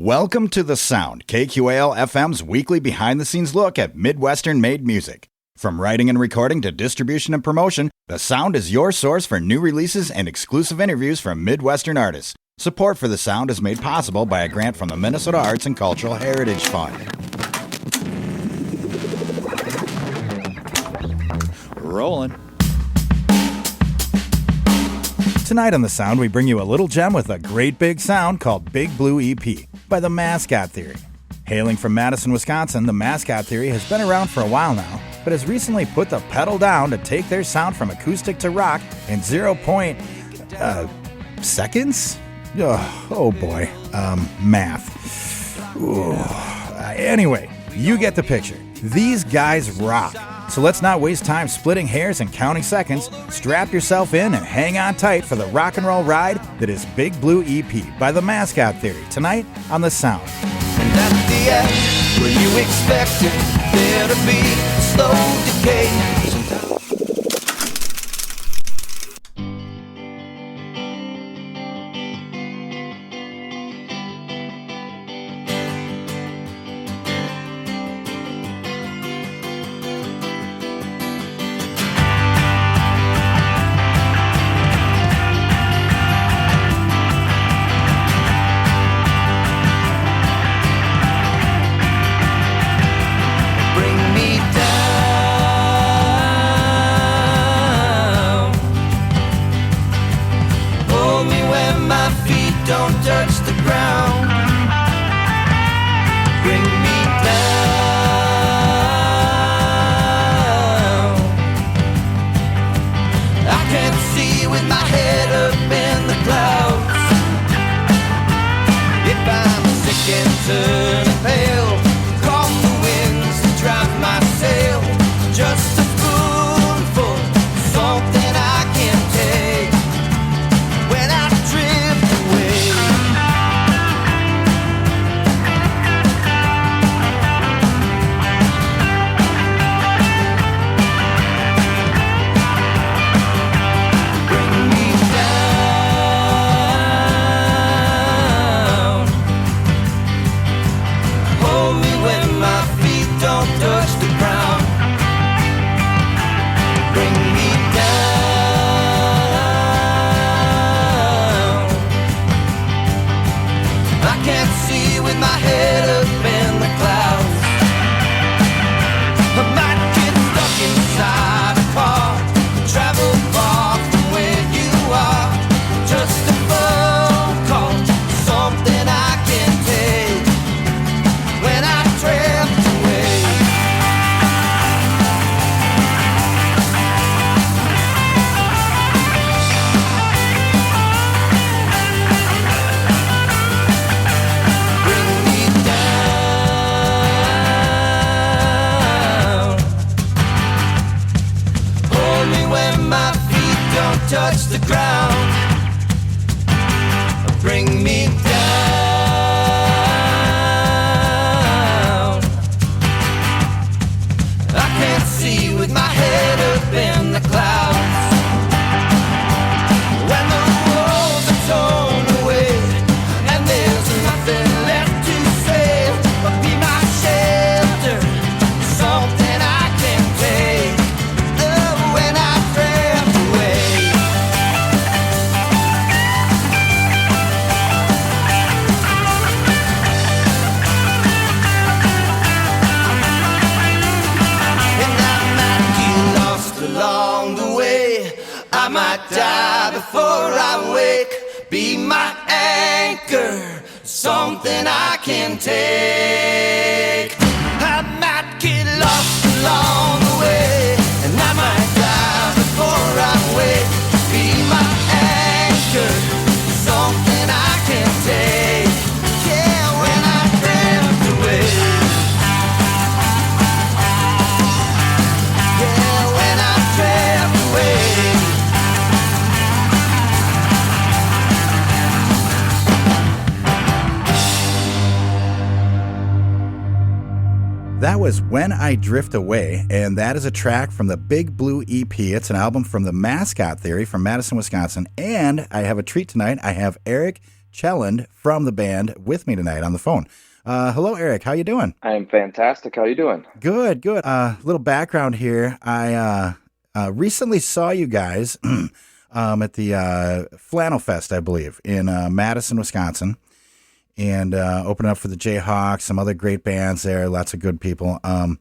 Welcome to The Sound, KQAL FM's weekly behind-the-scenes look at Midwestern-made music. From writing and recording to distribution and promotion, The Sound is your source for new releases and exclusive interviews from Midwestern artists. Support for The Sound is made possible by a grant from the Minnesota Arts and Cultural Heritage Fund. Rolling. Tonight on The Sound, we bring you a little gem with a great big sound called Big Blue EP by the Mascot Theory. Hailing from Madison, Wisconsin, the Mascot Theory has been around for a while now, but has recently put the pedal down to take their sound from acoustic to rock in 0.0 seconds? Oh boy. Math. Ooh. Anyway, you get the picture. These guys rock. So let's not waste time splitting hairs and counting seconds. Strap yourself in and hang on tight for the rock and roll ride that is Big Blue EP by the Mascot Theory, tonight on The Sound. And at the end, where you expected there to be a slow decay. Don't touch the ground. Bring me down. I can't see with my head up in the clouds. If I'm sick and turning pale, call the winds to drive my sail. Just a spoonful, something I can take when I drift away. Don't touch the ground. Bring me down. I can't see with my head up in the clouds. I might get stuck inside a car, travel far from where you are. Just a phone call, something I can take when I drift away. Touch the ground, bring me down. I can't see with my head up in the clouds. When the walls are torn away and there's nothing left to say, but be my shelter, something I can take. When I drift away. Along the way, I might die before I wake. Be my anchor, something I can take. I might get lost along the way, and I might die before I wake. Be my anchor, something I can take. Yeah, when I drift away. That was When I Drift Away, and that is a track from the Big Blue EP. It's an album from the Mascot Theory from Madison, Wisconsin. And I have a treat tonight. I have Eric Chelland from the band with me tonight on the phone. Hello, Eric. How you doing? I am fantastic. How are you doing? Good, good. Little background here. I recently saw you guys at the Flannel Fest, I believe, in Madison, Wisconsin, and opening up for the Jayhawks, some other great bands there, lots of good people. And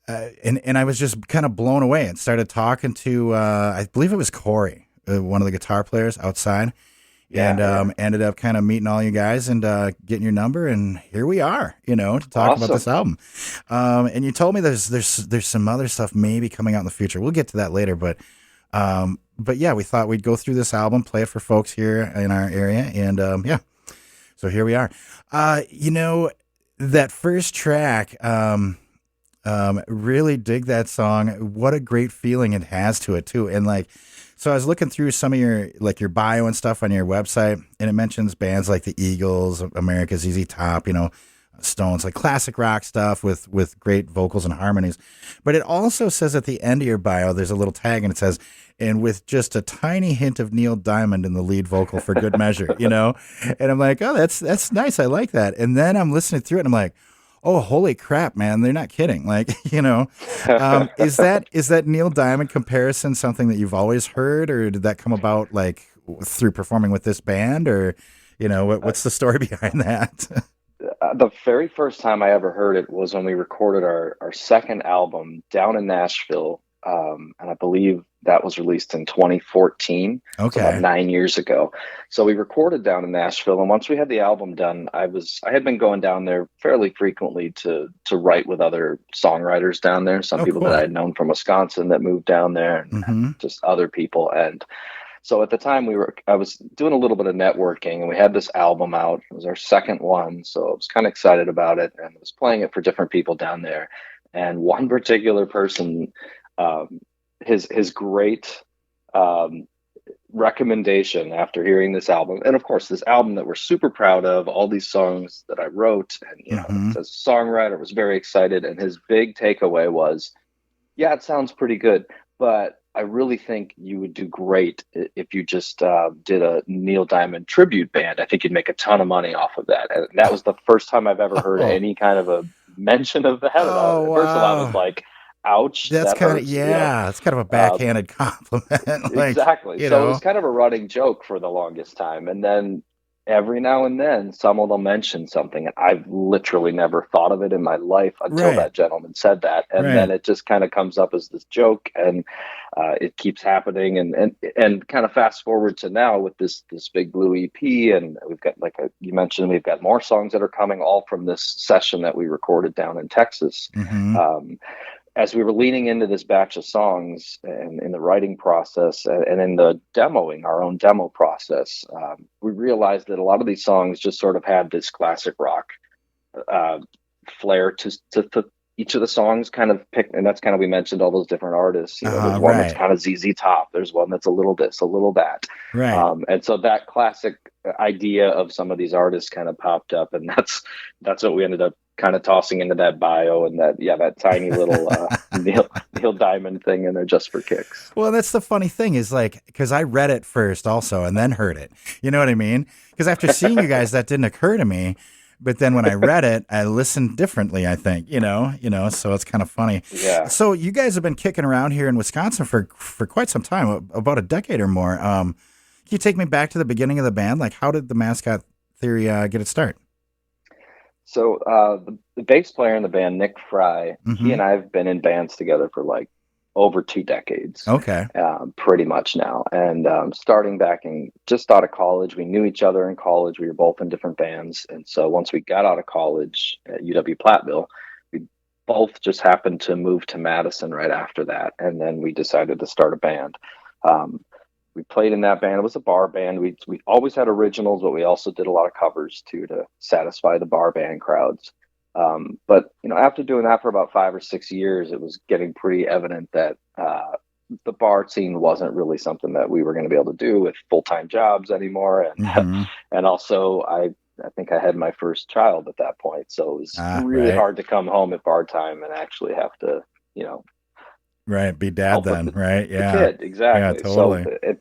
I was just kind of blown away and started talking to, I believe it was Corey, one of the guitar players outside. And ended up kind of meeting all you guys and getting your number, and here we are, to talk about this album. And you told me there's some other stuff maybe coming out in the future. We'll get to that later, but yeah, we thought we'd go through this album, play it for folks here in our area, and so here we are. That first track, really dig that song. What a great feeling it has to it too, and so I was looking through some of your bio and stuff on your website, and it mentions bands like the Eagles, America's ZZ Top, Stones, like classic rock stuff with great vocals and harmonies. But it also says at the end of your bio, there's a little tag, and it says, and with just a tiny hint of Neil Diamond in the lead vocal for good measure, And I'm like, oh, that's nice. I like that. And then I'm listening through it, and I'm like, oh, holy crap, man. They're not kidding. Is that Neil Diamond comparison something that you've always heard, or did that come about through performing with this band, or, what's the story behind that? The very first time I ever heard it was when we recorded our second album down in Nashville. And I believe that was released in 2014. Okay. So about 9 years ago. So we recorded down in Nashville. And once we had the album done, I had been going down there fairly frequently to write with other songwriters down there. Some people cool. that I had known from Wisconsin that moved down there, and just other people. And so at the time I was doing a little bit of networking, and we had this album out. It was our second one. So I was kind of excited about it, and I was playing it for different people down there. And one particular person, his great recommendation after hearing this album, and of course this album that we're super proud of, all these songs that I wrote, and as a songwriter was very excited, and his big takeaway was, yeah, it sounds pretty good, but I really think you would do great if you just did a Neil Diamond tribute band. I think you'd make a ton of money off of that. And that was the first time I've ever heard any kind of a mention of that. Oh, wow. First of all, I was like, ouch. That's kind of, that's kind of a backhanded compliment. Exactly. So it was kind of a running joke for the longest time. And then every now and then someone will mention something, and I've literally never thought of it in my life until that gentleman said that. And then it just kind of comes up as this joke, and it keeps happening. And kind of fast forward to now with this Big Blue EP, and we've got, you mentioned, we've got more songs that are coming, all from this session that we recorded down in Texas. As we were leaning into this batch of songs and in the writing process and in the demoing, our own demo process, we realized that a lot of these songs just sort of had this classic rock flair to each of the songs kind of picked. And that's kind of, we mentioned all those different artists. There's one that's kind of ZZ Top. There's one that's a little this, a little that. And so that classic idea of some of these artists kind of popped up, and that's what we ended up kind of tossing into that bio, and that tiny little Neil Diamond thing in there just for kicks. Well, that's the funny thing is, because I read it first also and then heard it. You know what I mean? Because after seeing you guys, that didn't occur to me. But then when I read it, I listened differently, I think, so it's kind of funny. Yeah. So you guys have been kicking around here in Wisconsin for quite some time, about a decade or more. Can you take me back to the beginning of the band? How did the Mascot Theory get its start? So the bass player in the band, Nick Fry, he and I have been in bands together for over 2 decades. Okay. Pretty much now. And starting back just out of college, we knew each other in college. We were both in different bands. And so once we got out of college at UW-Platteville, we both just happened to move to Madison right after that. And then we decided to start a band. We played in that band. It was a bar band. We always had originals, but we also did a lot of covers too, to satisfy the bar band crowds. But after doing that for about 5 or 6 years, it was getting pretty evident that the bar scene wasn't really something that we were going to be able to do with full-time jobs anymore. And and also I think I had my first child at that point, so it was really hard to come home at bar time and actually have to be dad then, right? The kid, exactly. Yeah, totally. So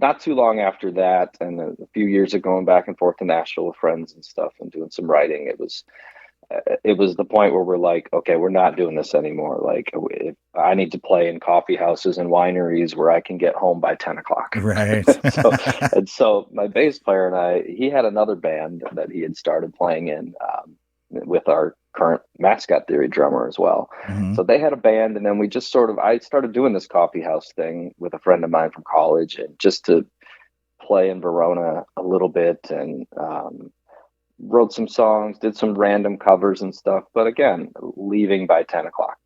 not too long after that, and a few years of going back and forth to Nashville with friends and stuff and doing some writing, it was the point where we're like, okay, we're not doing this anymore. Like, if I need to play in coffee houses and wineries where I can get home by 10 o'clock. Right. so my bass player and I, he had another band that he had started playing in with our current Mascot Theory drummer as well. Mm-hmm. So they had a band, and then we just I started doing this coffee house thing with a friend of mine from college, and just to play in Verona a little bit, and wrote some songs, did some random covers and stuff. But again, leaving by 10 o'clock,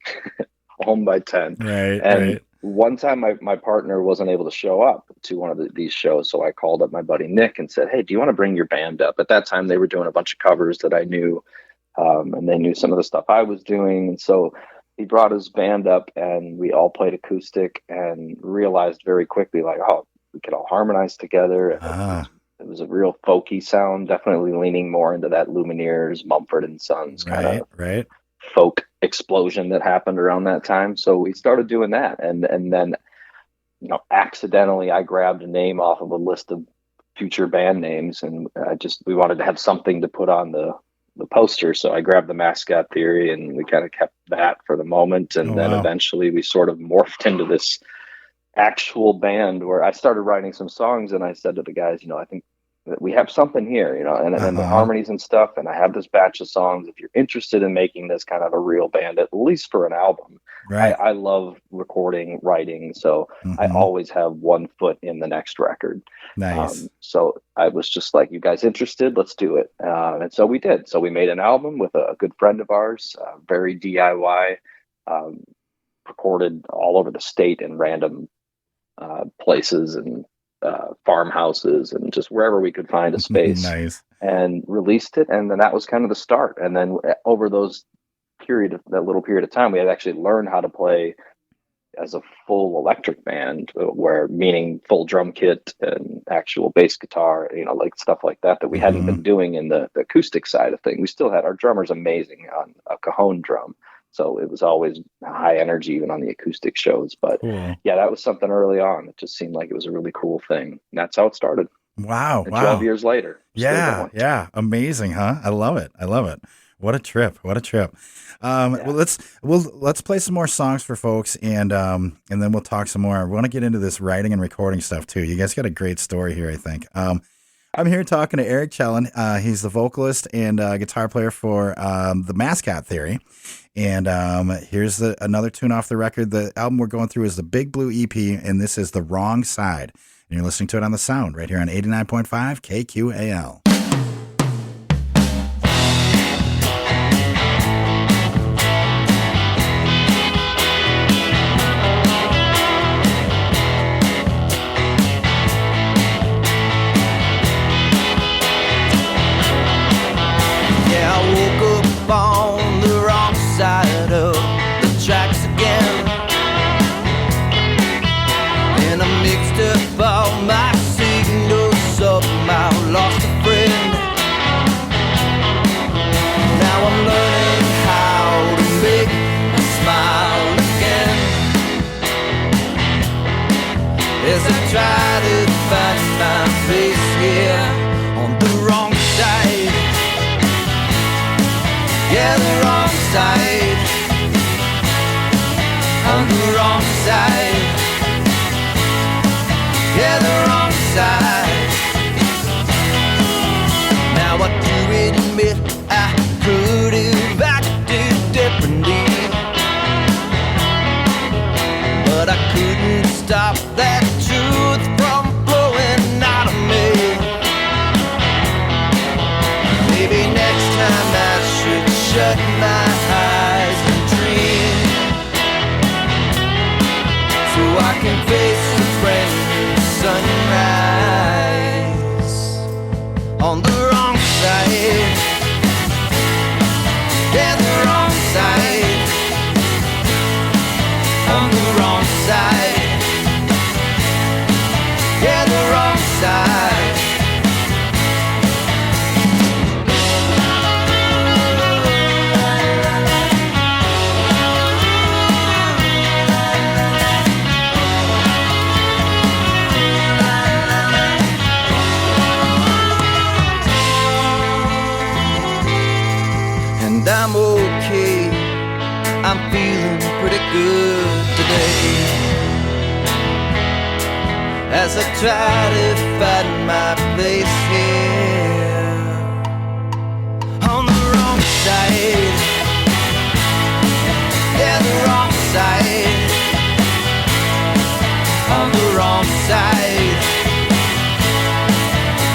home by 10. Right. And one time my partner wasn't able to show up to one of these shows. So I called up my buddy Nick and said, hey, do you want to bring your band up? At that time, they were doing a bunch of covers that I knew. And they knew some of the stuff I was doing. And so he brought his band up, and we all played acoustic, and realized very quickly, like, oh, we could all harmonize together. It was a real folky sound, definitely leaning more into that Lumineers, Mumford & Sons kind of folk explosion that happened around that time. So we started doing that. And then, accidentally I grabbed a name off of a list of future band names, and we wanted to have something to put on the poster. So I grabbed the Mascot Theory, and we kind of kept that for the moment. And then eventually we sort of morphed into this actual band where I started writing some songs, and I said to the guys, I think that we have something here, and then the harmonies and stuff. And I have this batch of songs. If you're interested in making this kind of a real band, at least for an album, I love recording, writing. So I always have one foot in the next record. Nice. So I was just like, you guys interested? Let's do it. And so we did. So we made an album with a good friend of ours, very DIY, recorded all over the state in random places and farmhouses and just wherever we could find a space. Nice. And released it. And then that was kind of the start. And then over that little period of time, we had actually learned how to play as a full electric band, meaning full drum kit and actual bass guitar, like stuff like that we hadn't been doing in the acoustic side of things. We still had our drummer's amazing on a cajon drum. So it was always high energy, even on the acoustic shows. But yeah, that was something early on. It just seemed like it was a really cool thing. And that's how it started. Wow. And 12 years later. Yeah. Amazing, huh? I love it. What a trip. Well, let's play some more songs for folks, and then we'll talk some more. I want to get into this writing and recording stuff too. You guys got a great story here, I think. I'm here talking to Eric Chellan. He's the vocalist and guitar player for the Mascot Theory. And here's another tune off the record. The album we're going through is the Big Blue EP, and this is The Wrong Side. And you're listening to it on The Sound right here on 89.5 KQAL. On the wrong side of the tracks again, and I mixed up all my signals, somehow lost a friend. Now I'm learning how to make a smile again, as I try to find my place here on the wrong side. Yeah, the wrong side. On the wrong side. Yeah, the wrong side. Now I do admit I could have acted differently, but I couldn't stop that truth from flowing out of me. Maybe next time I should shut my eyes and dream, so I can face the brand new sunrise. On the wrong side. Yeah, the wrong side. On the wrong side. Yeah, the wrong side. and I'm okay. I'm feeling pretty good today. As I try to find my place here on the wrong side. Yeah, the wrong side. On the wrong side.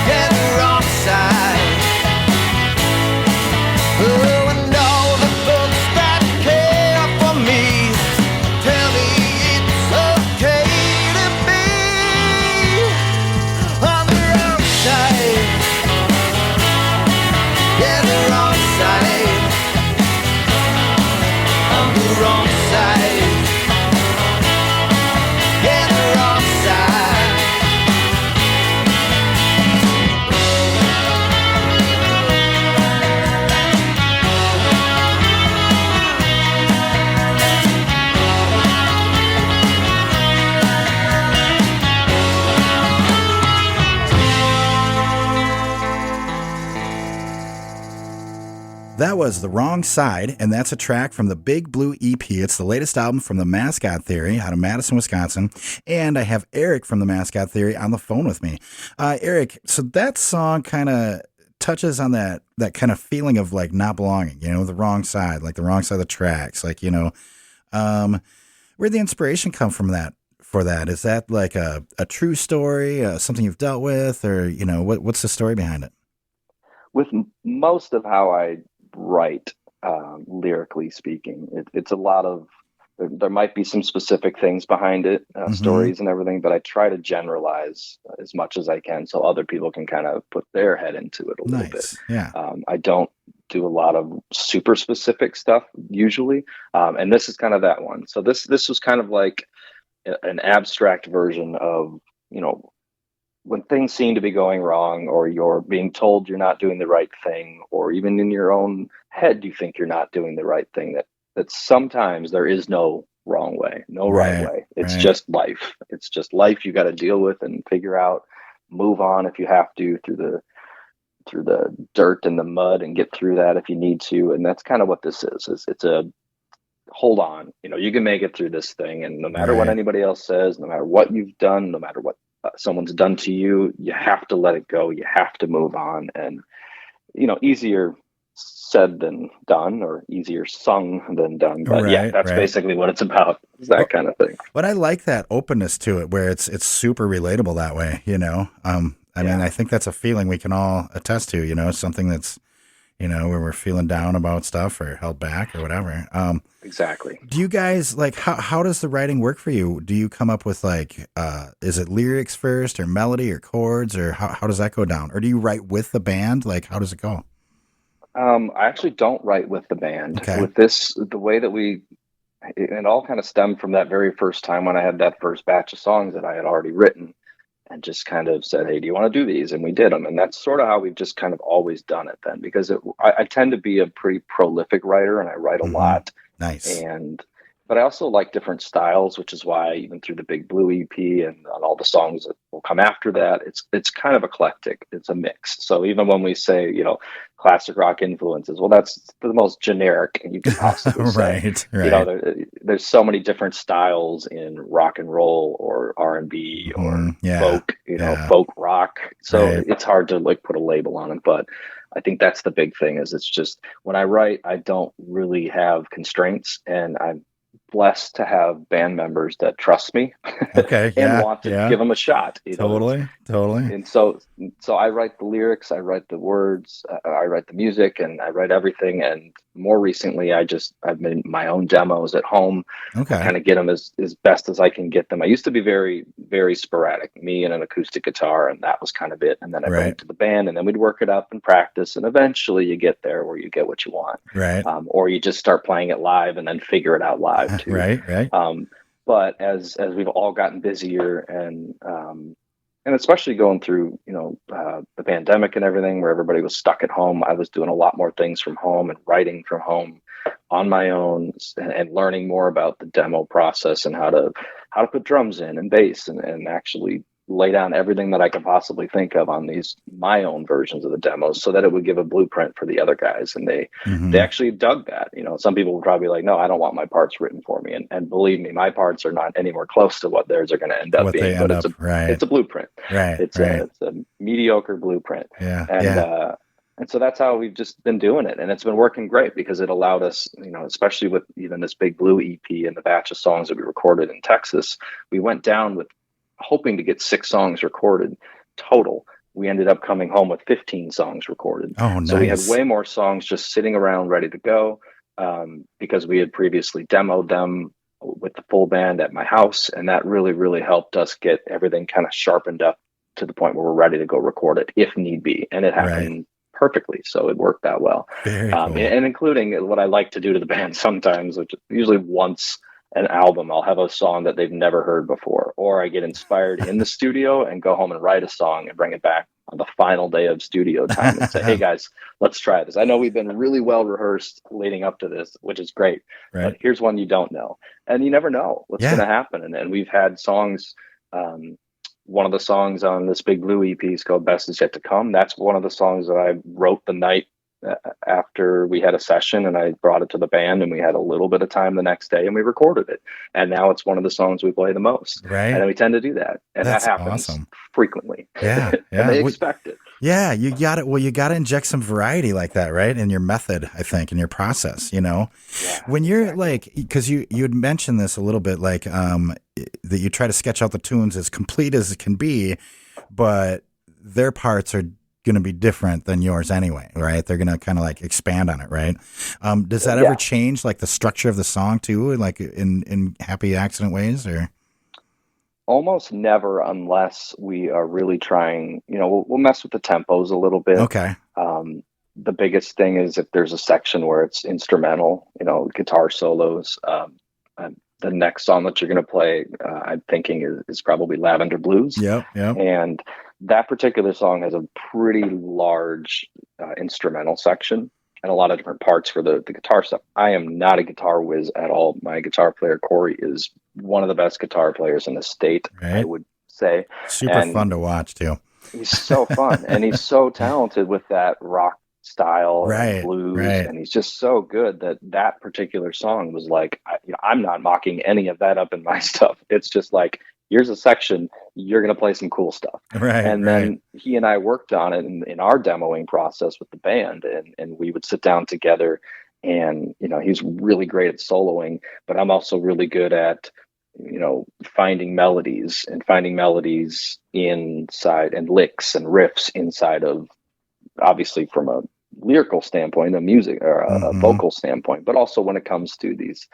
Yeah, the wrong side. Oh, and all the folks that care for me tell me it's okay to be on the wrong side. Yeah, the wrong side. On the wrong side. Yeah, the wrong side. That was The Wrong Side, and that's a track from the Big Blue EP. It's the latest album from the Mascot Theory out of Madison, Wisconsin. And I have Eric from the Mascot Theory on the phone with me. Eric, so that song kind of touches on that kind of feeling of like not belonging, you know, the wrong side, like the wrong side of the tracks. Like, you know, where'd the inspiration come from that? For that? Is that like a true story, something you've dealt with, or, you know, what's the story behind it? With most of how I write, lyrically speaking, it's a lot of, there might be some specific things behind it, stories and everything, but I try to generalize as much as I can so other people can kind of put their head into it a little bit. Yeah. I don't do a lot of super specific stuff usually, and this is kind of that one. So this was kind of like an abstract version of, you know, when things seem to be going wrong, or you're being told you're not doing the right thing, or even in your own head you think you're not doing the right thing, that sometimes there is no wrong way, no right way. It's just life. It's just life you got to deal with and figure out, move on if you have to, through the dirt and the mud, and get through that if you need to. And that's kind of what this is. It's a hold on, you know, you can make it through this thing, and no matter what anybody else says, no matter what you've done, no matter what someone's done to you, you have to let it go. You have to move on. And, you know, easier said than done, or easier sung than done. But that's basically what it's about. It's that kind of thing. But I like that openness to it, where it's super relatable that way, you know? I mean, I think that's a feeling we can all attest to, you know, something that's, you know, where we're feeling down about stuff or held back or whatever. Exactly. Do you guys, like, how does the writing work for you? Do you come up with, like, is it lyrics first, or melody, or chords, or how does that go down? Or do you write with the band? Like, how does it go? I actually don't write with the band. Okay. With this, the way that it all kind of stemmed from that very first time when I had that first batch of songs that I had already written, and just kind of said, hey, do you want to do these? And we did them. And that's sort of how we've just kind of always done it then, because I tend to be a pretty prolific writer, and I write a lot. Nice. But I also like different styles, which is why even through the Big Blue EP and on all the songs that will come after that, it's kind of eclectic. It's a mix. So even when we say, you know, classic rock influences, well, that's the most generic you can possibly say. Right. You know, there's so many different styles in rock and roll, or R&B, or folk, you know, folk rock. So it's hard to like put a label on it. But I think that's the big thing, is it's just, when I write, I don't really have constraints, and I'm blessed to have band members that trust me and want to give them a shot. Totally. And so I write the lyrics, I write the words, I write the music, and I write everything. And more recently, I've made my own demos at home. Kind of get them as best as I can get them. I used to be very, very sporadic, me and an acoustic guitar, and that was kind of it. And then I went to the band, and then we'd work it up and practice, and eventually you get there where you get what you want. Or you just start playing it live and then figure it out live too. But as we've all gotten busier, and especially going through, you know, the pandemic and everything, where everybody was stuck at home, I was doing a lot more things from home and writing from home on my own, and learning more about the demo process, and how to put drums in and bass, and actually lay down everything that I could possibly think of on my own versions of the demos so that it would give a blueprint for the other guys. And they actually dug that. Some people would probably be like, no, I don't want my parts written for me. And believe me, my parts are not anywhere close to what theirs are going to end up being, but it's a blueprint. Right. It's a mediocre blueprint. Yeah. And so that's how we've just been doing it. And it's been working great because it allowed us, especially with even this Big Blue EP and the batch of songs that we recorded in Texas, we went down with hoping to get 6 songs recorded total. We ended up coming home with 15 songs recorded. Oh, nice. So we had way more songs just sitting around ready to go because we had previously demoed them with the full band at my house. And that really, really helped us get everything kind of sharpened up to the point where we're ready to go record it if need be. And it happened perfectly. So it worked out well. Very cool. And including what I like to do to the band sometimes, which is usually once an album, I'll have a song that they've never heard before, or I get inspired in the studio and go home and write a song and bring it back on the final day of studio time and say, hey guys, let's try this. I know we've been really well rehearsed leading up to this, which is great, but here's one you don't know. And you never know what's going to happen. And we've had songs, one of the songs on this Big Blue EP is called Best Is Yet to Come. That's one of the songs that I wrote the night after we had a session, and I brought it to the band, and we had a little bit of time the next day and we recorded it. And now it's one of the songs we play the most. Right. And we tend to do that. And that's that happens awesome. Frequently. Yeah. And they expect it. Yeah, you got it. Well, you got to inject some variety like that, right? In your method, I think, in your process, when you're like, because you had mentioned this a little bit, like that you try to sketch out the tunes as complete as it can be, but their parts are going to be different than yours anyway, right? They're going to kind of like expand on it, right? Does that ever change like the structure of the song too, like in happy accident ways, or? Almost never, unless we are really trying, we'll mess with the tempos a little bit. Okay. The biggest thing is if there's a section where it's instrumental, guitar solos. The next song that you're going to play, I'm thinking is probably Lavender Blues. Yeah. And that particular song has a pretty large instrumental section and a lot of different parts for the guitar stuff. I am not a guitar whiz at all. My guitar player, Corey, is one of the best guitar players in the state, I would say. Super fun to watch, too. He's so fun. And he's so talented with that rock style and blues. And he's just so good that particular song was like, I'm not mocking any of that up in my stuff. It's just like, here's a section, you're going to play some cool stuff. And then he and I worked on it in our demoing process with the band, and we would sit down together, and, he's really great at soloing, but I'm also really good at, finding melodies inside, and licks and riffs inside of, obviously from a lyrical standpoint, a music or a vocal standpoint, but also when it comes to these,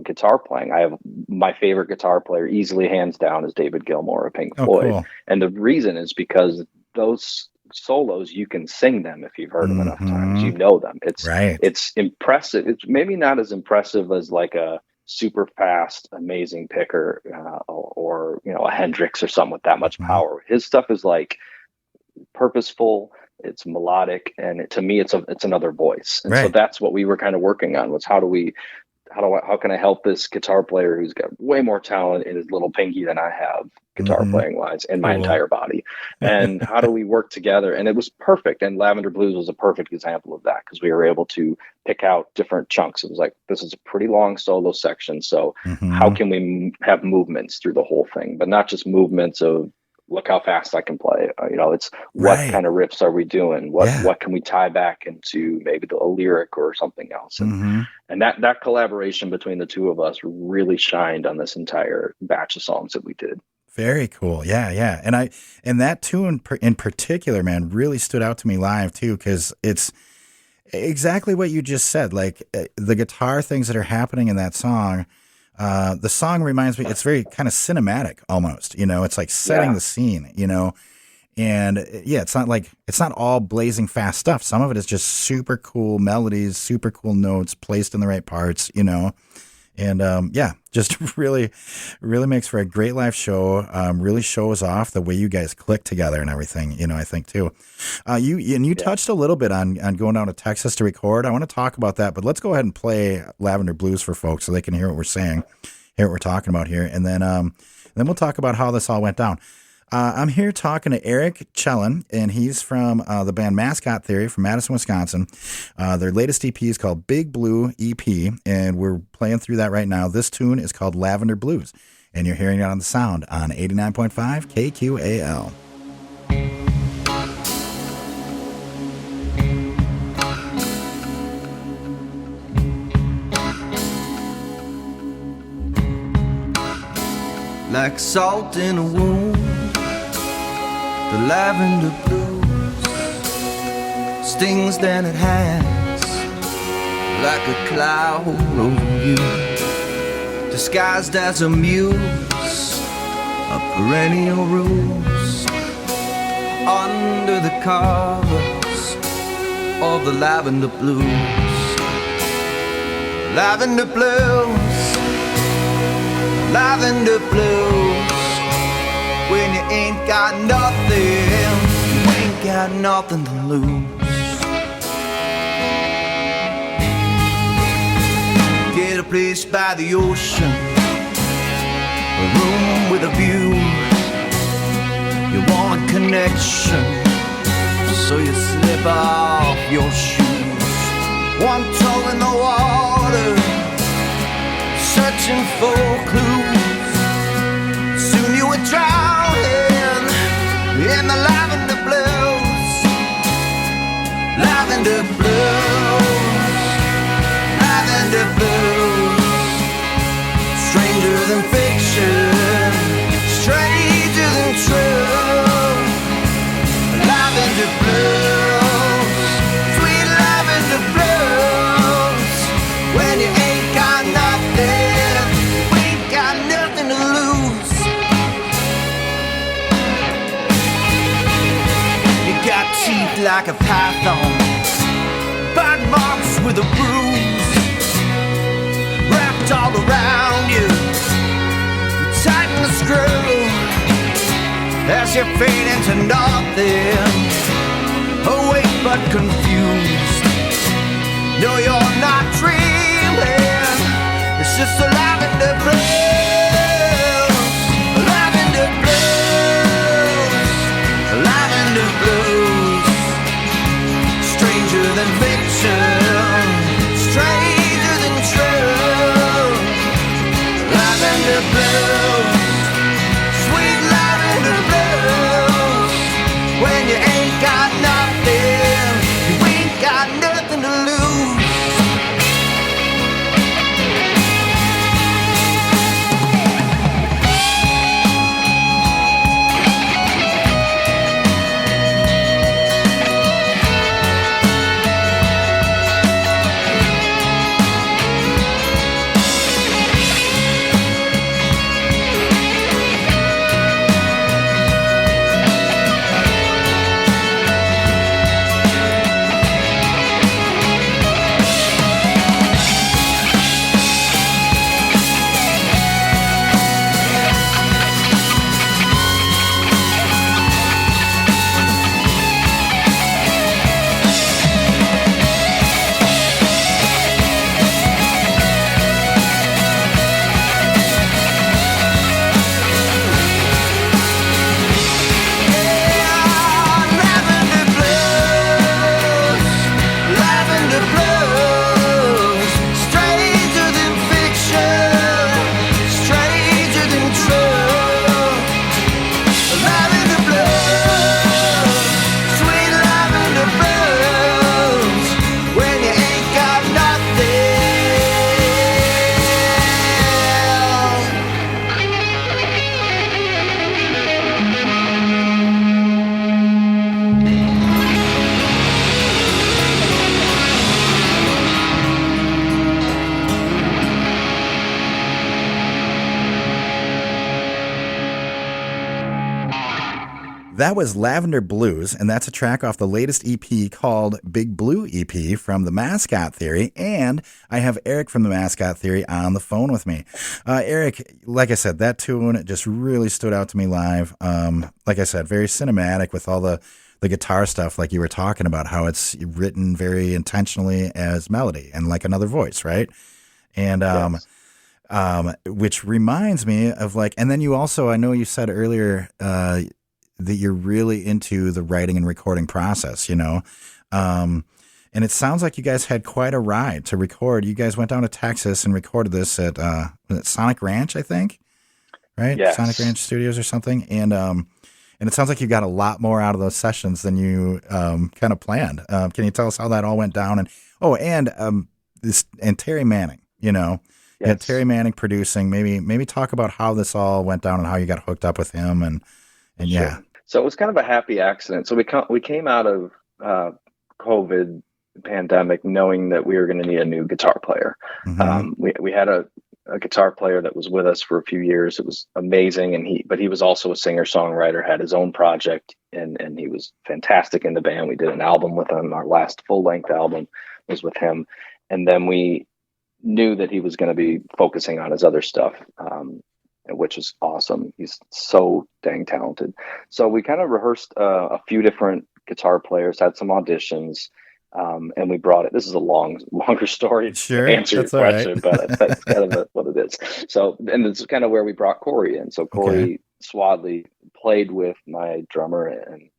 guitar playing. I have my favorite guitar player, easily hands down, is David Gilmour of Pink Floyd. Cool. And the reason is because those solos, you can sing them if you've heard them enough times. You know them. It's impressive. It's maybe not as impressive as like a super fast, amazing picker or a Hendrix or something with that much power. His stuff is like purposeful. It's melodic, and to me, it's another voice. And so that's what we were kind of working on, was how can I help this guitar player who's got way more talent in his little pinky than I have guitar playing wise in my entire body, and how do we work together? And it was perfect. And Lavender Blues was a perfect example of that, because we were able to pick out different chunks. It was like, this is a pretty long solo section, so how can we have movements through the whole thing, but not just movements of, look how fast I can play. It's what kind of riffs are we doing? What can we tie back into maybe a lyric or something else? And that collaboration between the two of us really shined on this entire batch of songs that we did. Very cool. Yeah. And that tune in particular, man, really stood out to me live too, because it's exactly what you just said. Like the guitar things that are happening in that song. The song reminds me, it's very kind of cinematic almost, it's like setting the scene, and it's not all blazing fast stuff. Some of it is just super cool melodies, super cool notes placed in the right parts, and just really, really makes for a great live show. Really shows off the way you guys click together and everything, I think too. You touched a little bit on going down to Texas to record. I want to talk about that, but let's go ahead and play Lavender Blues for folks so they can hear what we're saying, hear what we're talking about here. And then we'll talk about how this all went down. I'm here talking to Eric Chellin, and he's from the band Mascot Theory from Madison, Wisconsin. Their latest EP is called Big Blue EP, and we're playing through that right now. This tune is called Lavender Blues, and you're hearing it on the sound on 89.5 KQAL. Like salt in a wound, the lavender blues stings than it has, like a cloud over you, disguised as a muse, a perennial ruse, under the covers of the lavender blues. Lavender blues, lavender blues. When you ain't got nothing, you ain't got nothing to lose. Get a place by the ocean, a room with a view. You want a connection, so you slip off your shoes. One toe in the water, searching for clues. Soon you were drowning in the lavender blues. Lavender blues, lavender blues. Stranger than fiction, stranger than true. Lavender blues, sweet lavender blues. When you ain't got nothing, we ain't got nothing to lose. You got teeth like a python, bite marks with a bruise, wrapped all around you. You tighten the screw as you fade into nothing, awake but confused. No, you're not dreaming, it's just the lavender blues. Lavender blues, lavender blues. Stranger than fiction, stranger than true. Lavender blues, sweet lavender blues. When you ain't got nothing, you ain't got nothing to lose. That was Lavender Blues, and that's a track off the latest EP called Big Blue EP from the Mascot Theory, and I have Eric from the Mascot Theory on the phone with me. Eric, like I said, that tune just really stood out to me live. Like I said, very cinematic with all the guitar stuff, like you were talking about, how it's written very intentionally as melody and like another voice, right? And Yes. Which reminds me of like, and then you also, I know you said earlier, that you're really into the writing and recording process, you know. And it sounds like you guys had quite a ride to record. You guys went down to Texas and recorded this at was it Sonic Ranch, I think, right? Yes. Sonic Ranch Studios or something. And it sounds like you got a lot more out of those sessions than you kind of planned. Can you tell us how that all went down? And Terry Manning, you know, you had Terry Manning producing. Maybe talk about how this all went down and how you got hooked up with him. And Sure. Yeah. So it was kind of a happy accident. So we came out of COVID pandemic knowing that we were going to need a new guitar player. Mm-hmm. We had a guitar player that was with us for a few years. It was amazing. But he was also a singer songwriter, had his own project, and he was fantastic in the band. We did an album with him. Our last full length album was with him. And then we knew that he was going to be focusing on his other stuff, which is awesome. He's so dang talented. So we kind of rehearsed a few different guitar players, had some auditions, and we brought it. This is a longer story to answer your question, but that's kind of what it is. So, and this is kind of where we brought Corey in. So Corey Swadley played with my drummer and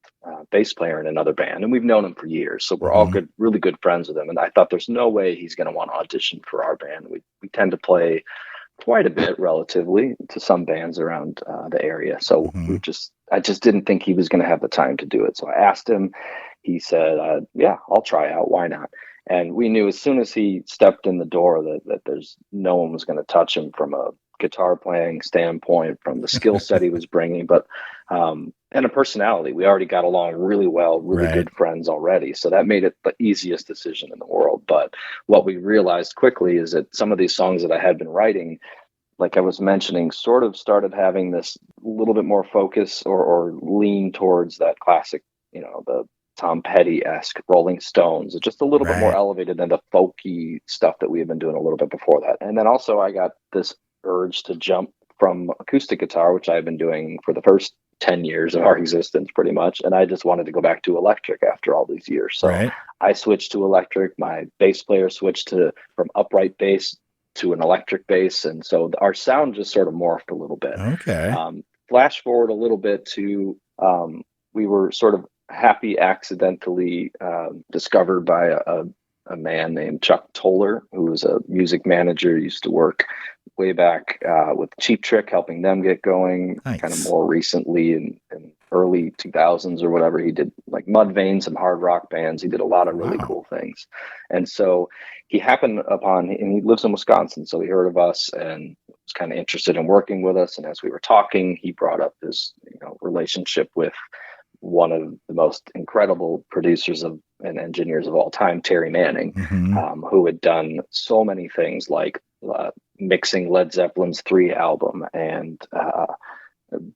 bass player in another band, and we've known him for years. So we're all really good friends with him. And I thought there's no way he's going to want to audition for our band. We tend to play quite a bit relatively to some bands around the area. So I just didn't think he was going to have the time to do it. So I asked him. He said, yeah, I'll try out. Why not? And we knew as soon as he stepped in the door that there's no one was going to touch him from a guitar playing standpoint, from the skill set he was bringing, but and a personality. We already got along really well, really good friends already. So that made it the easiest decision in the world. But what we realized quickly is that some of these songs that I had been writing, like I was mentioning, sort of started having this little bit more focus or lean towards that classic, you know, the Tom Petty-esque Rolling Stones, just a little bit more elevated than the folky stuff that we had been doing a little bit before that. And then also I got this urge to jump from acoustic guitar, which I've been doing for the first 10 years of our existence pretty much. And I just wanted to go back to electric after all these years. So I switched to electric. My bass player switched from upright bass to an electric bass. And so our sound just sort of morphed a little bit. Flash forward a little bit to, we were sort of accidentally discovered by a man named Chuck Toller, who was a music manager, used to work way back with Cheap Trick, helping them get going. Kind of more recently in early 2000s or whatever, he did like Mudvayne, some hard rock bands. He did a lot of really cool things. And so he happened upon, and he lives in Wisconsin, so he heard of us and was kind of interested in working with us. And as we were talking, he brought up his relationship with one of the most incredible producers and engineers of all time, Terry Manning, who had done so many things like mixing Led Zeppelin's 3 album and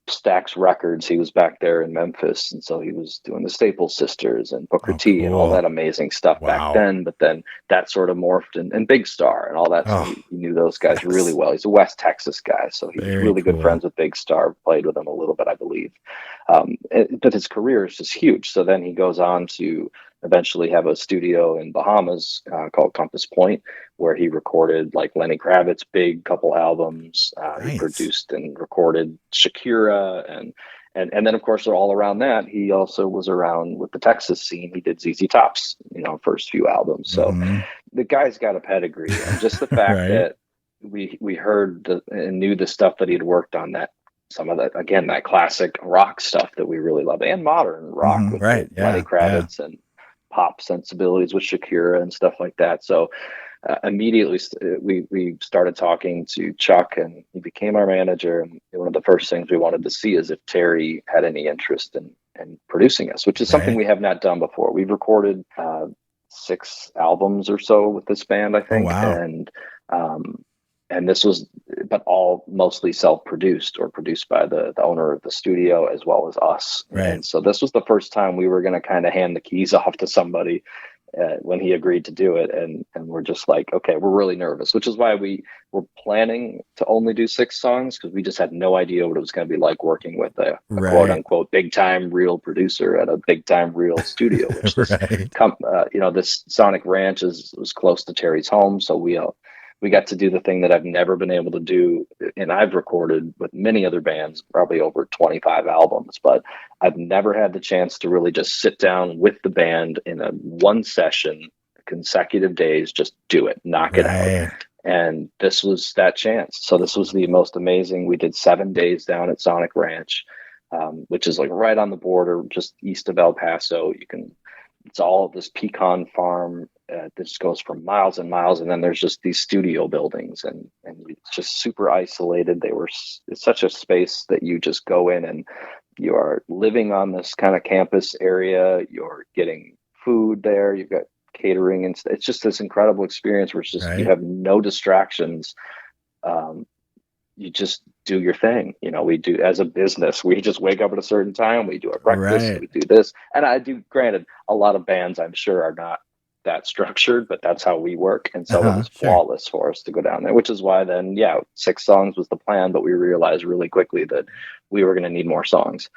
Stax Records. He was back there in Memphis, and so he was doing the Staple Sisters and Booker T and all that amazing stuff back then. But then that sort of morphed and Big Star and all that. So he knew those guys really well. He's a West Texas guy, so he's really good friends with Big Star. Played with him a little bit, I believe. But his career is just huge. So then he goes on to eventually have a studio in Bahamas called Compass Point, where he recorded like Lenny Kravitz's big couple albums. He produced and recorded Shakira, and then of course all around that, he also was around with the Texas scene. He did ZZ Top's first few albums. So the guy's got a pedigree, and just the fact that we heard and knew the stuff that he had worked on, that some of that, again, that classic rock stuff that we really love, and modern rock with Lenny Kravitz and pop sensibilities with Shakira and stuff like that. So immediately we started talking to Chuck, and he became our manager. And one of the first things we wanted to see is if Terry had any interest in producing us, which is something we have not done before. We've recorded 6 albums or so with this band, I think. And this was, but all mostly self-produced or produced by the owner of the studio as well as us. And so this was the first time we were going to kind of hand the keys off to somebody when he agreed to do it. And we're just like, okay, we're really nervous, which is why we were planning to only do 6 songs, because we just had no idea what it was going to be like working with a quote unquote big time real producer at a big time real studio, which this Sonic Ranch was close to Terry's home. So we got to do the thing that I've never been able to do. And I've recorded with many other bands, probably over 25 albums, but I've never had the chance to really just sit down with the band in a one session, consecutive days, just do it, knock it out. And this was that chance. So this was the most amazing. We did 7 days down at Sonic Ranch, which is like right on the border, just east of El Paso. It's all this pecan farm. This goes for miles and miles. And then there's just these studio buildings and it's just super isolated. It's such a space that you just go in and you are living on this kind of campus area. You're getting food there. You've got catering, and it's just this incredible experience where it's just you have no distractions. You just do your thing. We do, as a business, we just wake up at a certain time, we do our breakfast, we do this. And I do, granted, a lot of bands I'm sure are not that structured, but that's how we work. And so it was flawless for us to go down there, which is why then 6 songs was the plan, but we realized really quickly that we were going to need more songs.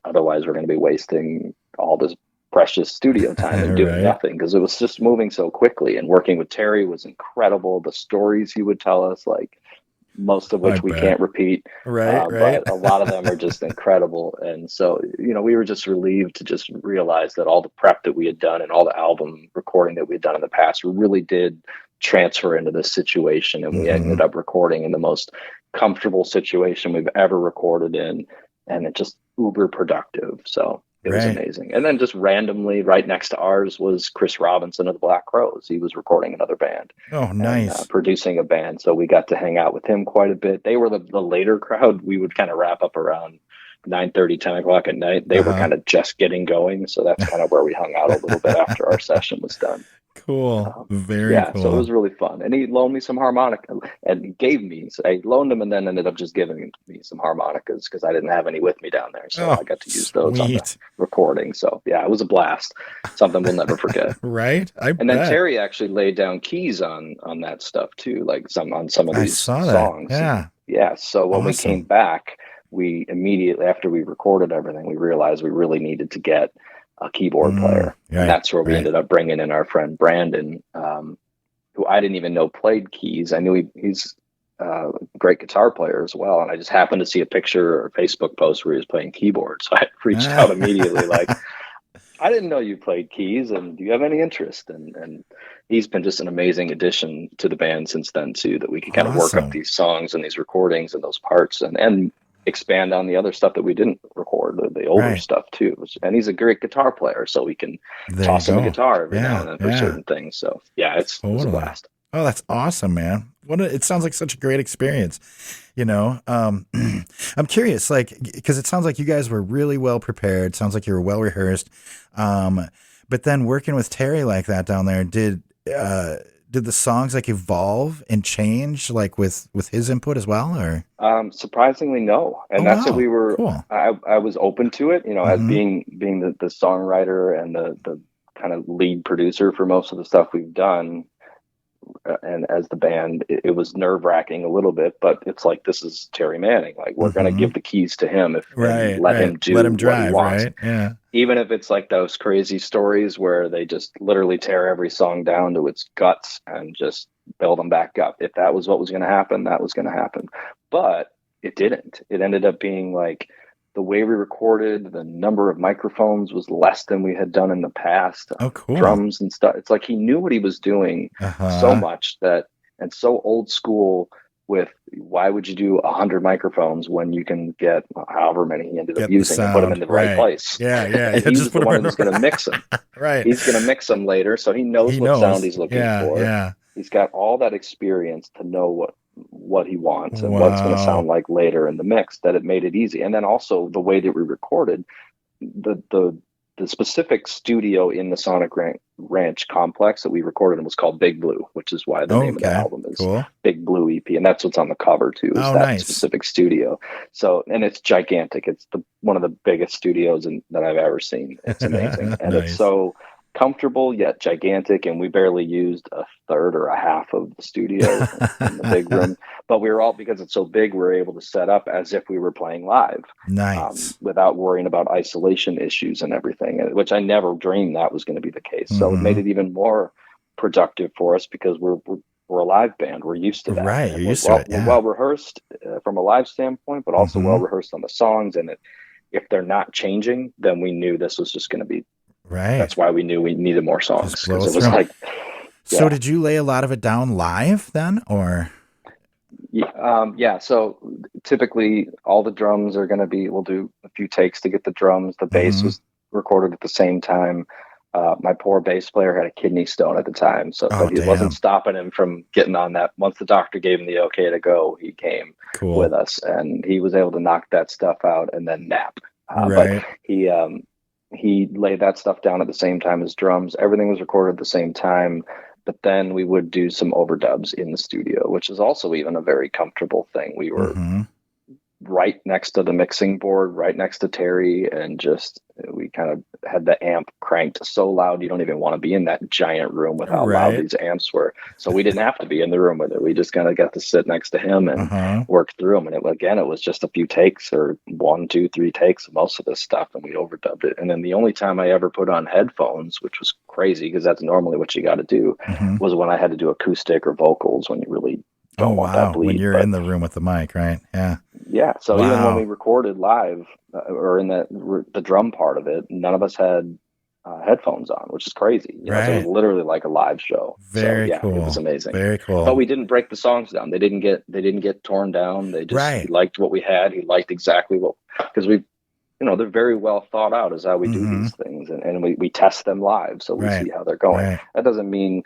Otherwise we're going to be wasting all this precious studio time and doing nothing, because it was just moving so quickly. And working with Terry was incredible. The stories he would tell us, like most of which we can't repeat, but a lot of them are just incredible. And so, we were just relieved to just realize that all the prep that we had done and all the album recording that we had done in the past really did transfer into this situation. And we ended up recording in the most comfortable situation we've ever recorded in, and it just uber productive. So it was amazing. And then just randomly right next to ours was Chris Robinson of the Black Crowes. He was recording another band. Oh, nice. And, producing a band. So we got to hang out with him quite a bit. They were the later crowd. We would kind of wrap up around 9:30, 10 o'clock at night. They were kind of just getting going. So that's kind of where we hung out a little bit after our session was done. Cool. Very cool. So it was really fun. And he loaned me some harmonica and he gave me, so I loaned him and then ended up just giving me some harmonicas because I didn't have any with me down there. So I got to use those on the recording. So it was a blast. Something we'll never forget. And then Terry actually laid down keys on that stuff too, like on some of these songs. So when we came back, we immediately, after we recorded everything, we realized we really needed to get a keyboard player. And that's where we ended up bringing in our friend Brandon, who I didn't even know played keys. I knew he's a great guitar player as well. And I just happened to see a picture or a Facebook post where he was playing keyboard. So I reached out immediately like, I didn't know you played keys, and do you have any interest? And he's been just an amazing addition to the band since then too, that we can kind of work up these songs and these recordings and those parts and expand on the other stuff that we didn't record, the older stuff too. And he's a great guitar player, so we can toss him a guitar every now and then for certain things. So it was a blast. Oh, that's awesome, man. It sounds like such a great experience. I'm curious, because it sounds like you guys were really well prepared. Sounds like you were well rehearsed. But then working with Terry like that down there, did the songs evolve and change with his input as well, or? Surprisingly, no. And that's what we were, cool. I was open to it, as being the songwriter and the kind of lead producer for most of the stuff we've done. And as the band, it was nerve-wracking a little bit, but it's like, this is Terry Manning. Like, we're going to give the keys to him and let him do what he wants. Yeah. Even if it's like those crazy stories where they just literally tear every song down to its guts and just build them back up. If that was what was going to happen, that was going to happen. But it didn't. It ended up being like, the way we recorded, the number of microphones was less than we had done in the past. Oh, cool. Drums and stuff. It's like he knew what he was doing so much and so old school with, why would you do 100 microphones when you can get however many he ended up using and put them in the right place? Yeah. He's the one who's going to mix them. He's going to mix them later. So he knows what sound he's looking for. Yeah. He's got all that experience to know what he wants and what's going to sound like later in the mix, that it made it easy. And then also the way that we recorded, the specific studio in the Sonic Ranch complex that we recorded in was called Big Blue, which is why the name of the album is Big Blue EP. And that's what's on the cover too, is that specific studio. So, and it's gigantic. It's one of the biggest studios that I've ever seen. It's amazing. And it's so comfortable yet gigantic, and we barely used a third or a half of the studio in the big room, but we were all, because it's so big, we're able to set up as if we were playing live, without worrying about isolation issues and everything, which I never dreamed that was going to be the case. So it made it even more productive for us, because we're we're a live band. We're used to that. Right. And You're used to it. Yeah. We're well rehearsed from a live standpoint, but also Mm-hmm. well rehearsed on the songs. And if they're not changing, then we knew this was just going to be, right. That's why we knew we needed more songs. Just blow Because it was through 'em. like, So did you lay a lot of it down live then, or? Yeah. So typically all the drums are going to be, we'll do a few takes to get the drums. The bass Mm-hmm. was recorded at the same time. My poor bass player had a kidney stone at the time. So Oh, but he damn. wasn't stopping him from getting on that. Once the doctor gave him the okay to go, he came Cool. with us and he was able to knock that stuff out and then nap. Right. But he laid that stuff down at the same time as drums. Everything was recorded at the same time. But then we would do some overdubs in the studio, which is also even a very comfortable thing. We were Mm-hmm. right next to the mixing board, right next to Terry, and just we kind of had the amp cranked so loud you don't even want to be in that giant room with how Right. loud these amps were. So we didn't have to be in the room with it. We just kind of got to sit next to him and Uh-huh. work through them. And it was just a few takes or 1, 2, 3 takes of most of this stuff, and we overdubbed it. And then the only time I ever put on headphones, which was crazy because that's normally what you got to do, Mm-hmm. was when I had to do acoustic or vocals when you really don't want that bleed. When you're But in the room with the mic, right? Yeah. yeah, so even Wow. when we recorded live or in the drum part of it, none of us had headphones on, which is crazy. So it was Right. literally like a live show. Very It cool. was amazing. Very cool. But we didn't break the songs down. They didn't get torn down. They just Right. He liked what we had. He liked exactly what, because we, they're very well thought out as how we do Mhm. these things, and we test them live, so we Right. see how they're going. Right. That doesn't mean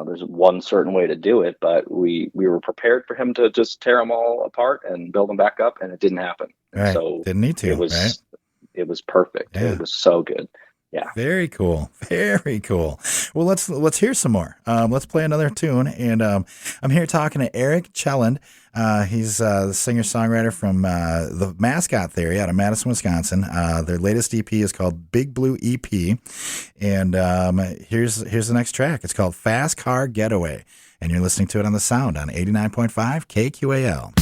there's one certain way to do it, but we were prepared for him to just tear them all apart and build them back up, and it didn't happen. And Right. So Didn't need to, it was right? it was perfect. Yeah. It was so good. Yeah. Very cool. Very cool. Well, let's hear some more. Let's play another tune. And I'm here talking to Eric Chelland. He's the singer-songwriter from the Mascot Theory out of Madison, Wisconsin. Their latest EP is called Big Blue EP. And here's the next track. It's called Fast Car Getaway. And you're listening to it on The Sound on 89.5 KQAL.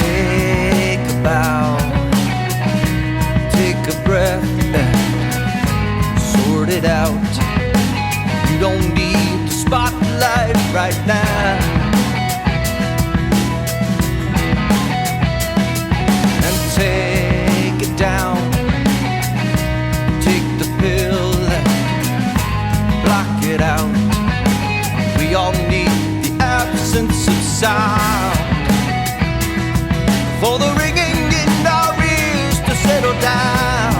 Take a bow, take a breath, sort it out. You don't need the spotlight right now. And take it down, take the pill, block it out. We all need the absence of sound for the ringing in our ears to settle down.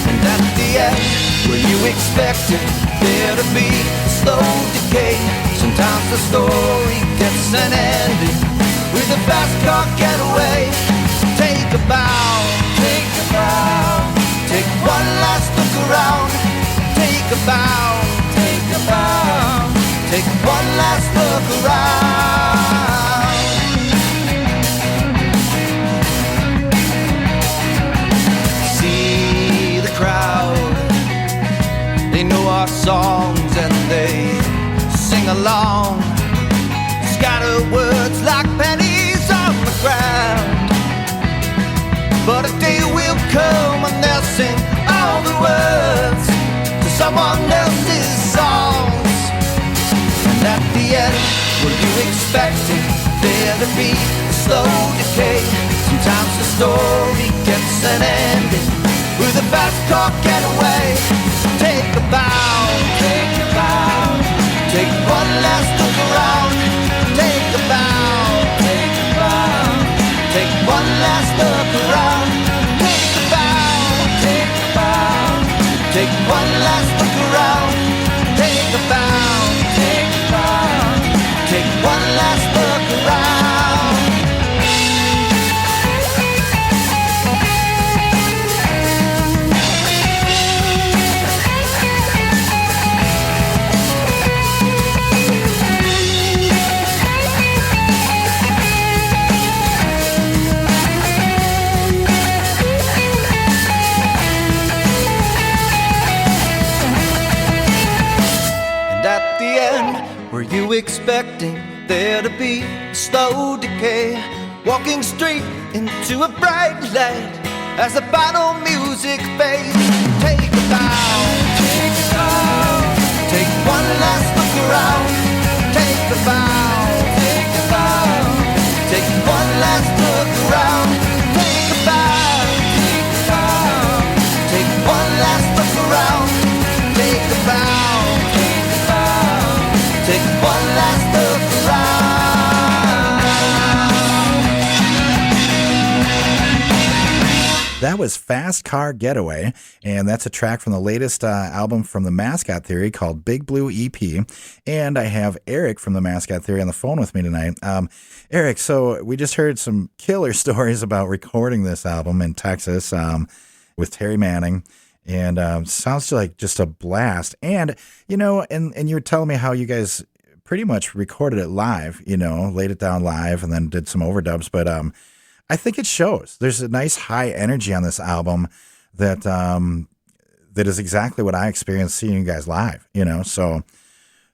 And at the end, where you expected there to be a slow decay, sometimes the story gets an ending with a fast car getaway. Take a bow, take a bow, take one last look around. Take a bow, take a bow, take one last look around. See the crowd, they know our songs and they sing along. Scatter words like pennies on the ground. But a day will come when they'll sing all the words to someone else's songs. And at the end, were you expecting there to be a slow decay? Sometimes the story gets an ending with a fast car getaway. Take a bow, take a bow, take one last look around. Take a bow, take a bow, take one last look around. Take a bow, take a bow, take one last look around. Take a bow, take a bow, take one last look around. Were you expecting there to be a slow decay? Walking straight into a bright light as the final music fades. Take a bow, take a bow, take one last look around. Take a bow, take a bow, take one last look around. Take a bow, take a bow, take one last look around. Take a bow, take a bow, take one last look around. That was Fast Car Getaway, and that's a track from the latest album from the Mascot Theory called Big Blue EP. And I have Eric from the Mascot Theory on the phone with me tonight. Eric, so we just heard some killer stories about recording this album in Texas with Terry Manning, and sounds like just a blast. And, you know, and you were telling me how you guys pretty much recorded it live, you know, laid it down live and then did some overdubs, but I think it shows. There's a nice high energy on this album that that is exactly what I experienced seeing you guys live, you know, so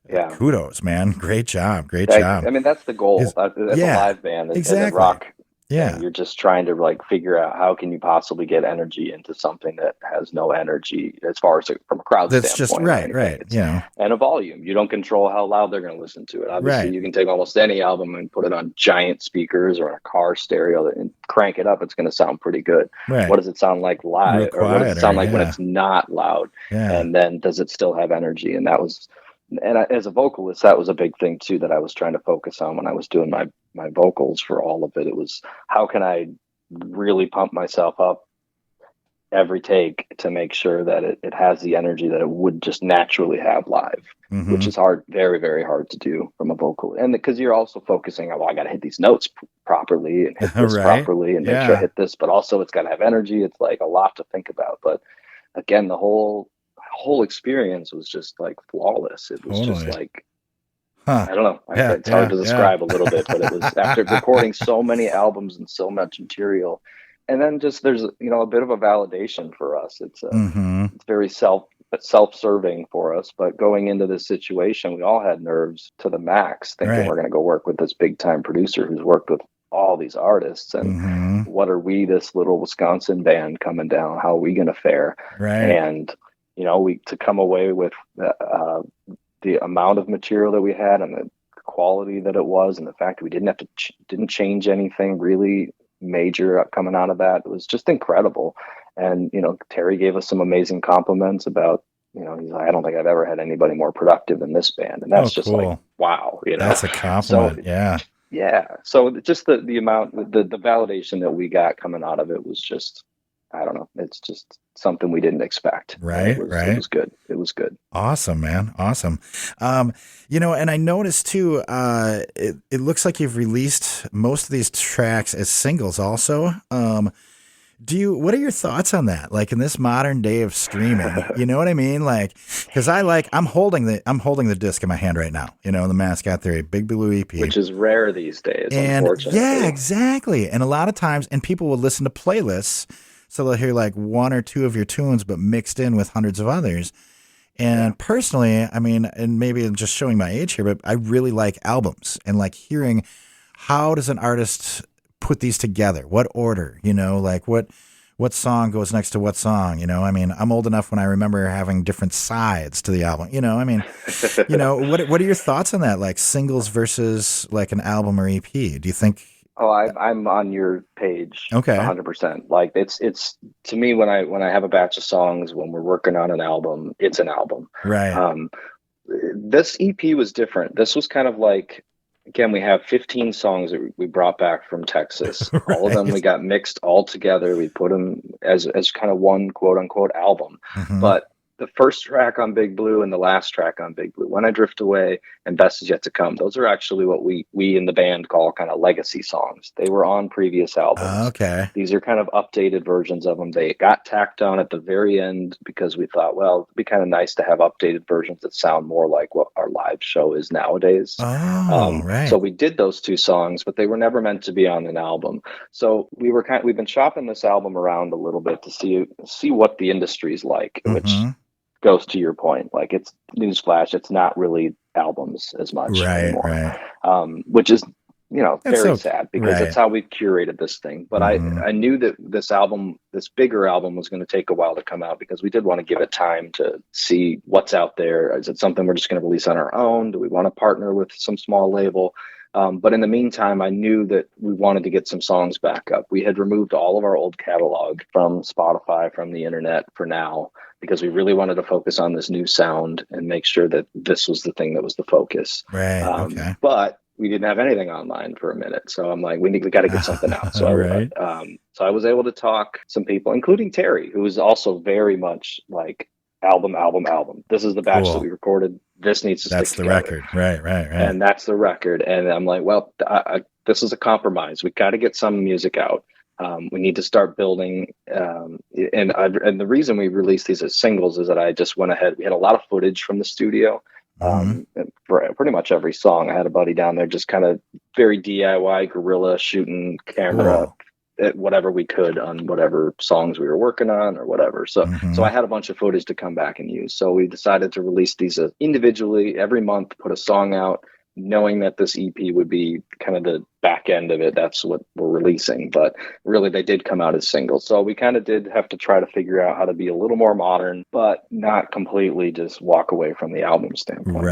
yeah, kudos, man. Great job. Job. I mean, that's the goal. As a live band, exactly. As a rock. Yeah. You're just trying to like figure out how can you possibly get energy into something that has no energy as far as from a crowd that's standpoint. That's just right. Yeah. And a volume. You don't control how loud they're going to listen to it. Obviously, you can take almost any album and put it on giant speakers or on a car stereo and crank it up. It's going to sound pretty good. Right. What does it sound like live? Or what does it sound like when it's not loud? Yeah. And then does it still have energy? And that was... And as a vocalist, that was a big thing too that I was trying to focus on when I was doing my vocals for all of it. It was how can I really pump myself up every take to make sure that it has the energy that it would just naturally have live, which is hard, very, very hard to do from a vocal. And because you're also focusing on, well, I got to hit these notes properly and hit this properly and make sure I hit this, but also it's got to have energy. It's like a lot to think about. But again, the whole experience was just like flawless. It was just like, I don't know. It's hard to describe a little bit, but it was after recording so many albums and so much material. And then just there's, you know, a bit of a validation for us. It's it's very self-serving for us. But going into this situation, we all had nerves to the max, thinking we're going to go work with this big time producer who's worked with all these artists. And what are we, this little Wisconsin band coming down? How are we going to fare? Right. And you know, to come away with the amount of material that we had and the quality that it was, and the fact that we didn't have to didn't change anything really major coming out of that, it was just incredible. And you know, Terry gave us some amazing compliments about, you know, he's like, I don't think I've ever had anybody more productive than this band, and that's just like, wow, you know, that's a compliment. So, yeah. So just the amount, the validation that we got coming out of it was just, I don't know, it's just something we didn't expect. Right. It was good. It was good. Awesome, man. Awesome. You know, and I noticed too, it looks like you've released most of these tracks as singles also. What are your thoughts on that? Like in this modern day of streaming, you know what I mean? Like, cause I'm holding the disc in my hand right now, you know, the Mascot Theory, Big Blue EP. Which is rare these days, and unfortunately. Yeah, exactly. And a lot of times, and people will listen to playlists, so they'll hear like one or two of your tunes, but mixed in with hundreds of others. And personally, I mean, and maybe I'm just showing my age here, but I really like albums and like hearing how does an artist put these together? What order, you know, like what song goes next to what song, you know? I mean, I'm old enough when I remember having different sides to the album, you know? I mean, you know, what are your thoughts on that? Like singles versus like an album or EP? Do you think? Oh, I'm on your page. Okay. 100%. Like it's to me, when I have a batch of songs, when we're working on an album, it's an album. Right. This EP was different. This was kind of like, again, we have 15 songs that we brought back from Texas. Right. All of them we got mixed all together. We put them as kind of one quote unquote album. But the first track on Big Blue and the last track on Big Blue, When I Drift Away and Best Is Yet to Come, those are actually what we in the band call kind of legacy songs. They were on previous albums. Okay. These are kind of updated versions of them. They got tacked on at the very end because we thought, well, it'd be kind of nice to have updated versions that sound more like what our live show is nowadays. Oh, right. So we did those two songs, but they were never meant to be on an album. So we've been shopping this album around a little bit to see what the industry's like, which goes to your point. Like, it's newsflash, it's not really albums as much anymore. Which is, very sad, because that's how we've curated this thing. But I knew that this bigger album was going to take a while to come out, because we did want to give it time to see what's out there. Is it something we're just going to release on our own? Do we want to partner with some small label? But in the meantime, I knew that we wanted to get some songs back up. We had removed all of our old catalog from Spotify, from the internet for now, because we really wanted to focus on this new sound and make sure that this was the thing that was the focus. Right. But we didn't have anything online for a minute. So I'm like, we got to get something out. So, so I was able to talk some people, including Terry, who is also very much like album. This is the batch that we recorded. This needs to That's stick the together. record. Right. And that's the record. And I'm like, well, this is a compromise. We got to get some music out. We need to start building. And the reason we released these as singles is that I just went ahead. We had a lot of footage from the studio. For pretty much every song. I had a buddy down there just kind of very DIY guerrilla shooting camera at whatever we could on whatever songs we were working on or whatever. So I had a bunch of footage to come back and use. So we decided to release these individually every month, put a song out, knowing that this EP would be kind of the back end of it. That's what we're releasing. But really, they did come out as singles. So we kind of did have to try to figure out how to be a little more modern, but not completely just walk away from the album standpoint.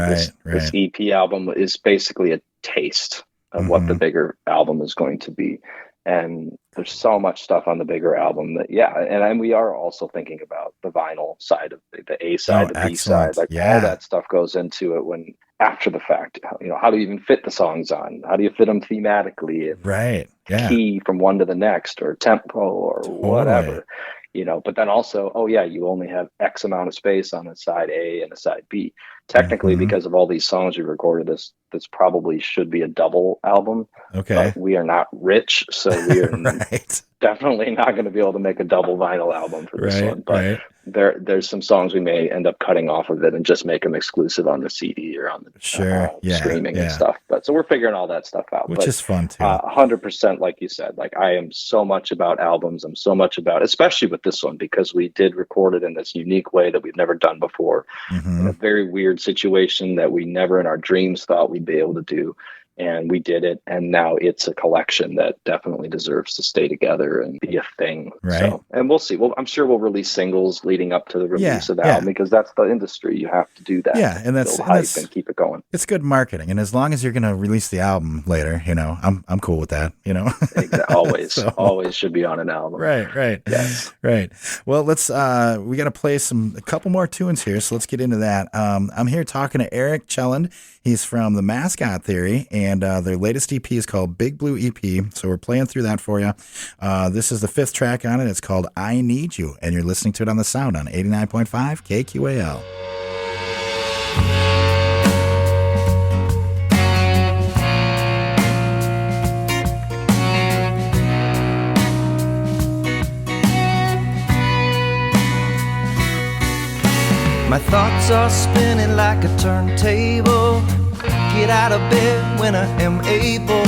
This EP album is basically a taste of what the bigger album is going to be. And there's so much stuff on the bigger album that, and we are also thinking about the vinyl side of the A side, the B side, all that stuff goes into it when after the fact. How do you even fit the songs on? How do you fit them thematically? Key from one to the next, or tempo, or whatever. But then also, you only have X amount of space on a side A and a side B. Technically, because of all these songs we recorded, this probably should be a double album. But we are not rich, so we are definitely not going to be able to make a double vinyl album for this one. But there's some songs we may end up cutting off of it and just make them exclusive on the CD or on the streaming and stuff. But so we're figuring all that stuff out, which is fun too. 100%, like you said. Like, I am so much about albums. I'm so much about, especially with this one, because we did record it in this unique way that we've never done before, in a very weird situation that we never in our dreams thought we'd be able to do. And we did it, and now it's a collection that definitely deserves to stay together and be a thing. So, and we'll see. Well, I'm sure we'll release singles leading up to the release of the album, because that's the industry. You have to do that. And that's hype and keep it going. It's good marketing, and as long as you're going to release the album later, I'm cool with that. Always, always should be on an album. Right. Yes. Right. Well, let's. We got to play a couple more tunes here, so let's get into that. I'm here talking to Eric Chelland. He's from the Mascot Theory, and their latest EP is called Big Blue EP. So we're playing through that for you. This is the 5th track on it. It's called I Need You, and you're listening to it on the Sound on 89.5 KQAL. My thoughts are spinning like a turntable. Get out of bed when I am able.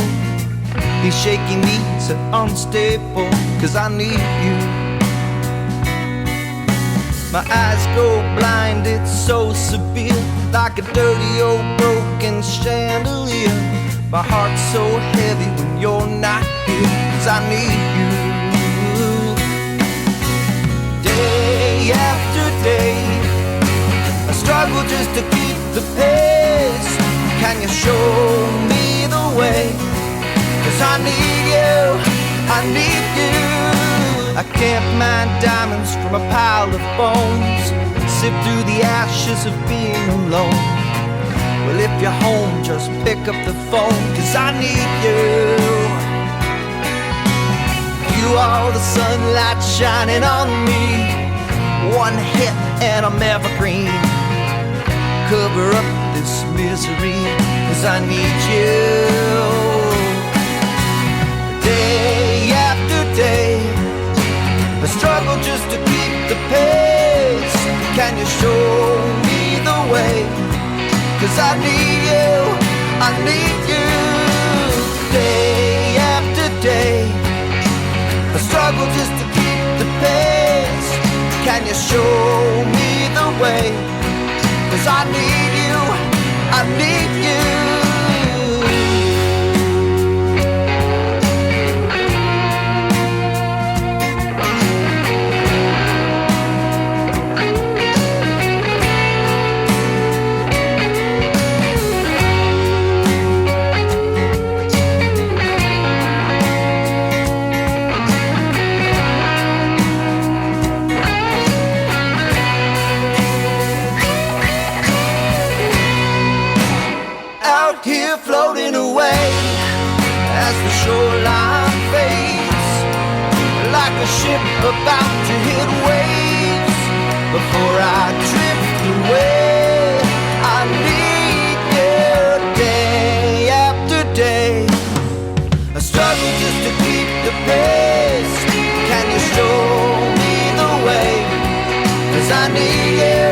These shaky knees are unstable, 'cause I need you. My eyes go blind, it's so severe, like a dirty old broken chandelier. My heart's so heavy when you're not here, 'cause I need you. Day after day, I struggle just to keep the pace. Can you show me the way? 'Cause I need you, I need you. I can't mine diamonds from a pile of bones, sift through the ashes of being alone. Well, if you're home, just pick up the phone, 'cause I need you. You are the sunlight shining on me. One hit and I'm evergreen. Cover up this misery, 'cause I need you. Day after day, I struggle just to keep the pace. Can you show me the way? 'Cause I need you, I need you. Day after day, I struggle just to keep the pace. Can you show me the away. 'Cause I need you, I need you. Here floating away as the shoreline fades, like a ship about to hit waves. Before I drift away, I need you day after day. I struggle just to keep the pace. Can you show me the way? 'Cause I need you,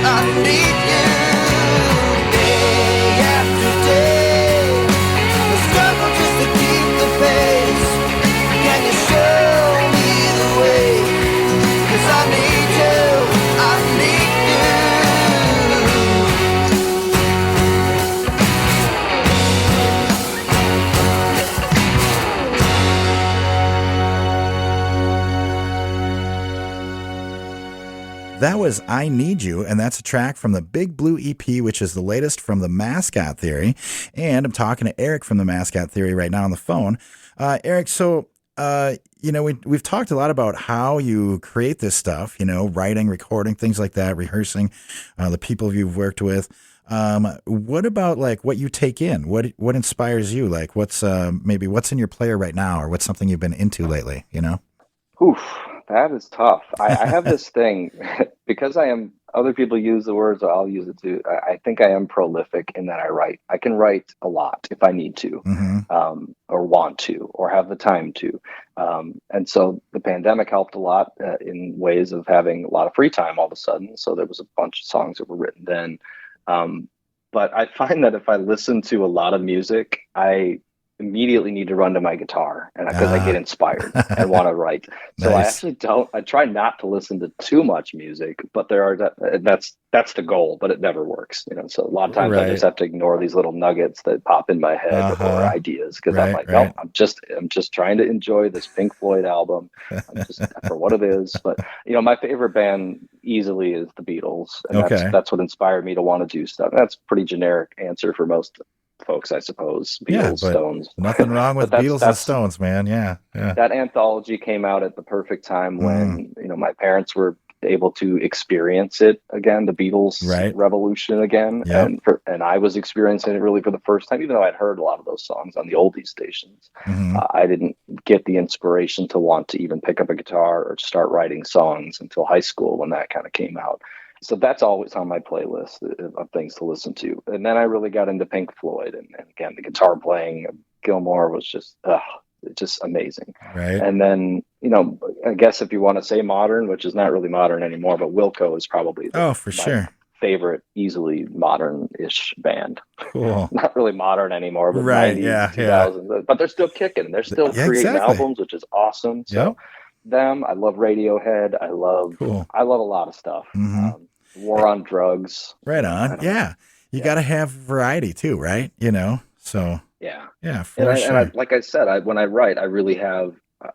I need you. That was I Need You, and that's a track from the Big Blue EP, which is the latest from the Mascot Theory. And I'm talking to Eric from the Mascot Theory right now on the phone. Eric, so, we've talked a lot about how you create this stuff, writing, recording, things like that, rehearsing, the people you've worked with. What about like what you take in? What inspires you? Like what's in your player right now, or what's something you've been into lately, Oof. That is tough. I have this thing, because other people use the words, so I'll use it too. I think I am prolific in that I write. I can write a lot if I need to, or want to, or have the time to. And so the pandemic helped a lot in ways of having a lot of free time all of a sudden. So there was a bunch of songs that were written then. But I find that if I listen to a lot of music, I immediately need to run to my guitar, and because I get inspired and want to write. So nice. I try not to listen to too much music, but that's the goal, but it never works, so a lot of times I just have to ignore these little nuggets that pop in my head or ideas, because I'm like, no, I'm just trying to enjoy this Pink Floyd album. I'm just for what it is. But my favorite band easily is the Beatles, and that's what inspired me to want to do stuff. That's a pretty generic answer for most folks, I suppose. Beatles, Stones. Nothing wrong with Beatles and Stones, man. Yeah. That anthology came out at the perfect time when my parents were able to experience it again, the Beatles revolution again, and I was experiencing it really for the first time, even though I'd heard a lot of those songs on the oldies stations. I didn't get the inspiration to want to even pick up a guitar or start writing songs until high school, when that kind of came out. So that's always on my playlist of things to listen to. And then I really got into Pink Floyd. And again, the guitar playing of Gilmour was just amazing. Right. And then, I guess if you want to say modern, which is not really modern anymore, but Wilco is probably my favorite, easily modern-ish band. Cool. Not really modern anymore, but 90s, 2000s. But they're still kicking. They're still creating albums, which is awesome. So them, I love Radiohead. I love a lot of stuff. War on Drugs. Right on. You got to have variety too, right? So for sure. And like I said, when I write, I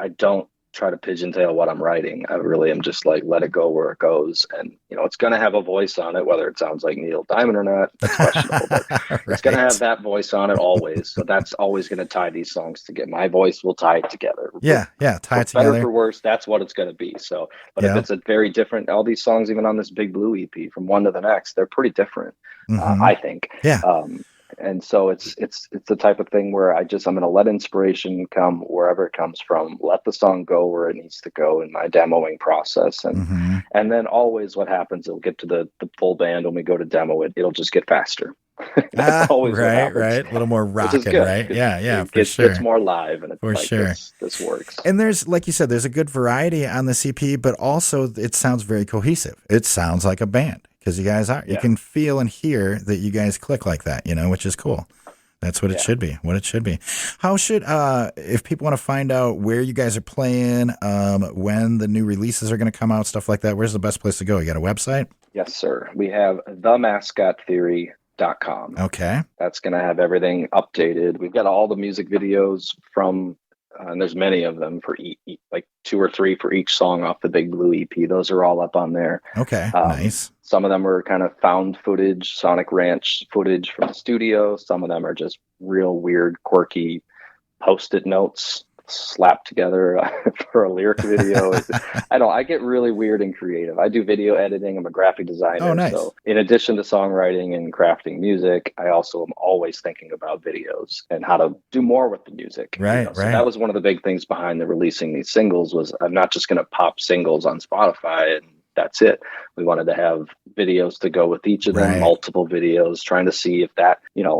don't try to pigeontail what I'm writing. I really am just like, let it go where it goes. And, it's going to have a voice on it, whether it sounds like Neil Diamond or not, that's questionable, but it's going to have that voice on it always. So that's always going to tie these songs together. My voice will tie it together. Tie it together. Better for worse, that's what it's going to be. So, but if it's a very different, all these songs, even on this Big Blue EP, from one to the next, they're pretty different, I think. And so it's the type of thing where I'm going to let inspiration come wherever it comes from, let the song go where it needs to go in my demoing process. And then always what happens, it'll get to the full band. When we go to demo it, it'll just get faster. That's always right. A little more rocking, right? For sure. It's more live, and it's this works. And there's, like you said, there's a good variety on the EP, but also it sounds very cohesive. It sounds like a band. Because you guys are, you can feel and hear that you guys click like that, which is cool. That's what it should be. How should, if people want to find out where you guys are playing, when the new releases are going to come out, stuff like that, where's the best place to go? You got a website? Yes, sir. We have themascottheory.com. Okay. That's going to have everything updated. We've got all the music videos from, and there's many of them for like 2 or 3 for each song off the Big Blue EP. Those are all up on there. Okay, nice. Some of them are kind of found footage, Sonic Ranch footage from the studio. Some of them are just real weird, quirky Post-it notes slapped together for a lyric video. I get really weird and creative. I do video editing. I'm a graphic designer. Oh, nice. So in addition to songwriting and crafting music, I also am always thinking about videos and how to do more with the music. Right, So right. that was one of the big things behind the releasing these singles was I'm not just going to pop singles on Spotify and that's it. We wanted to have videos to go with each of them, Right. multiple videos, trying to see if that,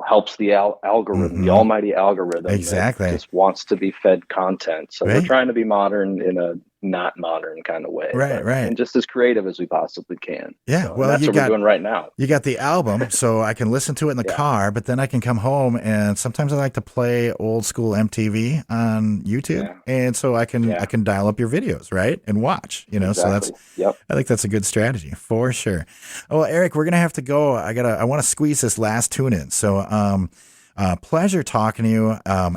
helps the algorithm, the almighty algorithm Exactly. that just wants to be fed content. So Right. we're trying to be modern in a not modern kind of way. Right, right. And just as creative as we possibly can. Yeah, So, well, that's what we're doing right now. You got the album, so I can listen to it in the car, but then I can come home and sometimes I like to play old school MTV on YouTube. Yeah. And so I can dial up your videos, right? And watch, so Exactly. I think that's a good strategy for sure. Oh, well, Eric, we're going to have to go. I want to squeeze this last tune in. So, pleasure talking to you.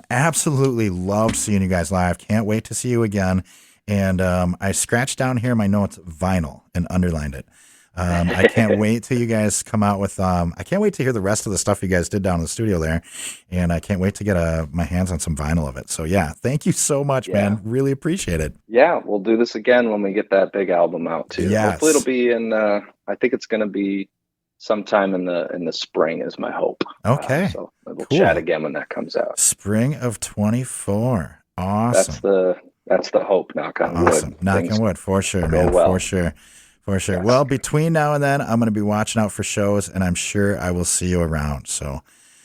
Absolutely loved seeing you guys live. Can't wait to see you again. And I scratched down here in my notes vinyl and underlined it. I can't wait till you guys come out with. I can't wait to hear the rest of the stuff you guys did down in the studio there, and I can't wait to get my hands on some vinyl of it. So yeah, thank you so much, man. Really appreciate it. Yeah, we'll do this again when we get that big album out too. Yes. Hopefully it'll be in. I think it's going to be sometime in the spring is my hope. Okay, so we'll cool. chat again when that comes out. Spring of 24. Awesome. That's the hope. Knock on wood. Awesome. Knock on wood for sure, man. Well. For sure. Yes. Well, between now and then, I'm going to be watching out for shows, and I'm sure I will see you around. So,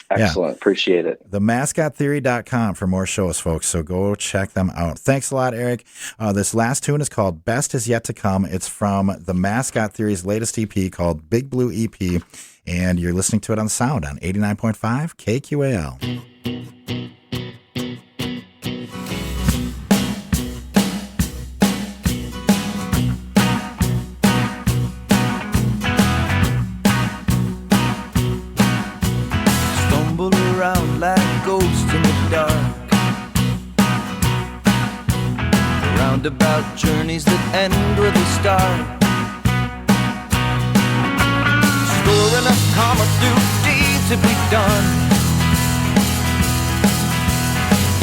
excellent. Appreciate it. TheMascotTheory.com for more shows, folks. So go check them out. Thanks a lot, Eric. This last tune is called Best Is Yet to Come. It's from the Mascot Theory's latest EP called Big Blue EP, and you're listening to it on Sound on 89.5 KQAL. Around like ghosts in the dark, roundabout journeys that end with a start, storing up karma through deeds to be done,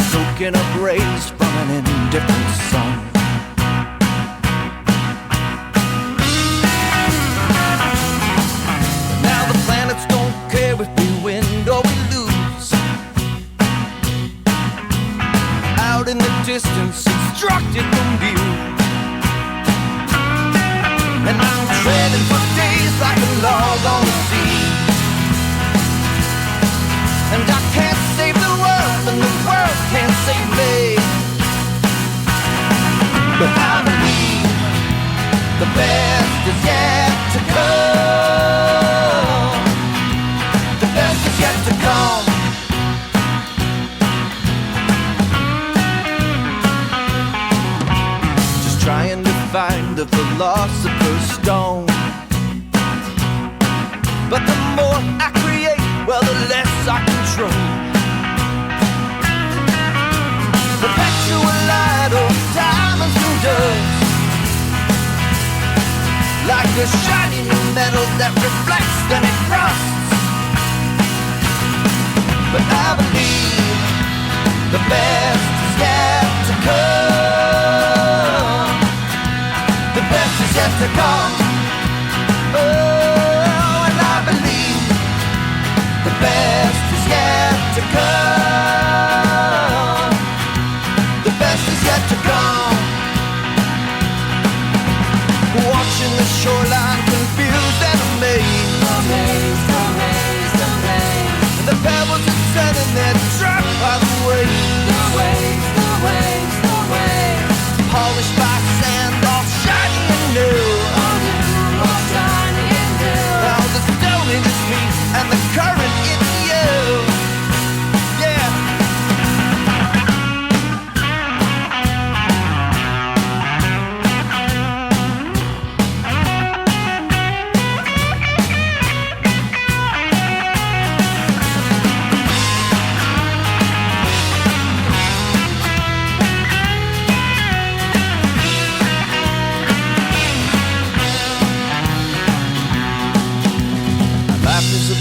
soaking up rays from an indifferent sun. Now the planets don't care if we win or we lose. Out in the distance, obstructed from view, and I'm treading for days like a log on the sea. And I can't save the world, and the world can't save me. But I believe the best is yet to come. The best is yet to come. Trying to find the philosopher's stone. But the more I create, well, the less I control. Perpetual light of diamonds and dust, like a shiny new metal that reflects then it rusts. But I believe the best is yet to come. The best is yet to come. Oh, and I believe the best is yet to come. The best is yet to come. Watching the shoreline confused and amazed. Amazed, amazed, amazed. The pebbles are setting their trap by the waves. The waves, the waves, the waves. Polished by sand, all shiny and new.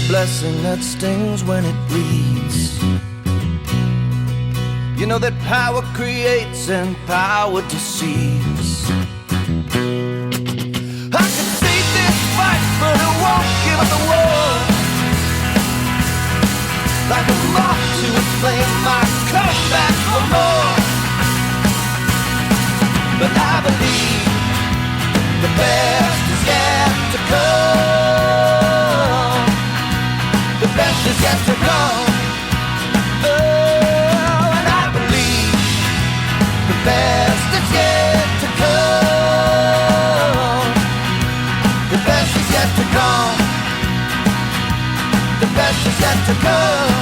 blessing that stings when it bleeds. You know that power creates and power deceives. I can see this fight, but I won't give up the war. Like a moth to its flame, I come back for more. But I believe the best is yet to come. The best is yet to come. Oh, and I believe the best is yet to come. The best is yet to come. The best is yet to come.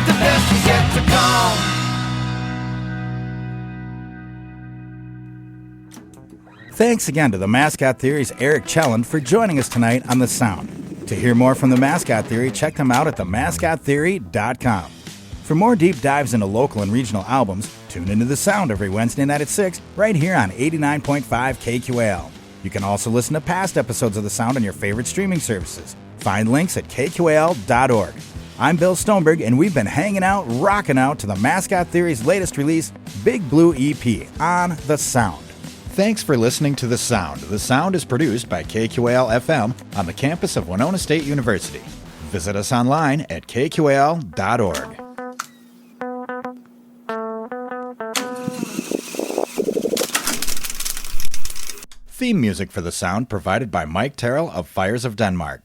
The best is yet to come. Thanks again to the Mascot Theory's Eric Chelland for joining us tonight on The Sound. To hear more from the Mascot Theory, check them out at themascottheory.com. For more deep dives into local and regional albums, tune into The Sound every Wednesday night at 6, right here on 89.5 KQAL. You can also listen to past episodes of The Sound on your favorite streaming services. Find links at kqal.org. I'm Bill Stoneberg, and we've been hanging out, rocking out to the Mascot Theory's latest release, Big Blue EP, on The Sound. Thanks for listening to The Sound. The Sound is produced by KQAL FM on the campus of Winona State University. Visit us online at kqal.org. Theme music for The Sound provided by Mike Terrell of Fires of Denmark.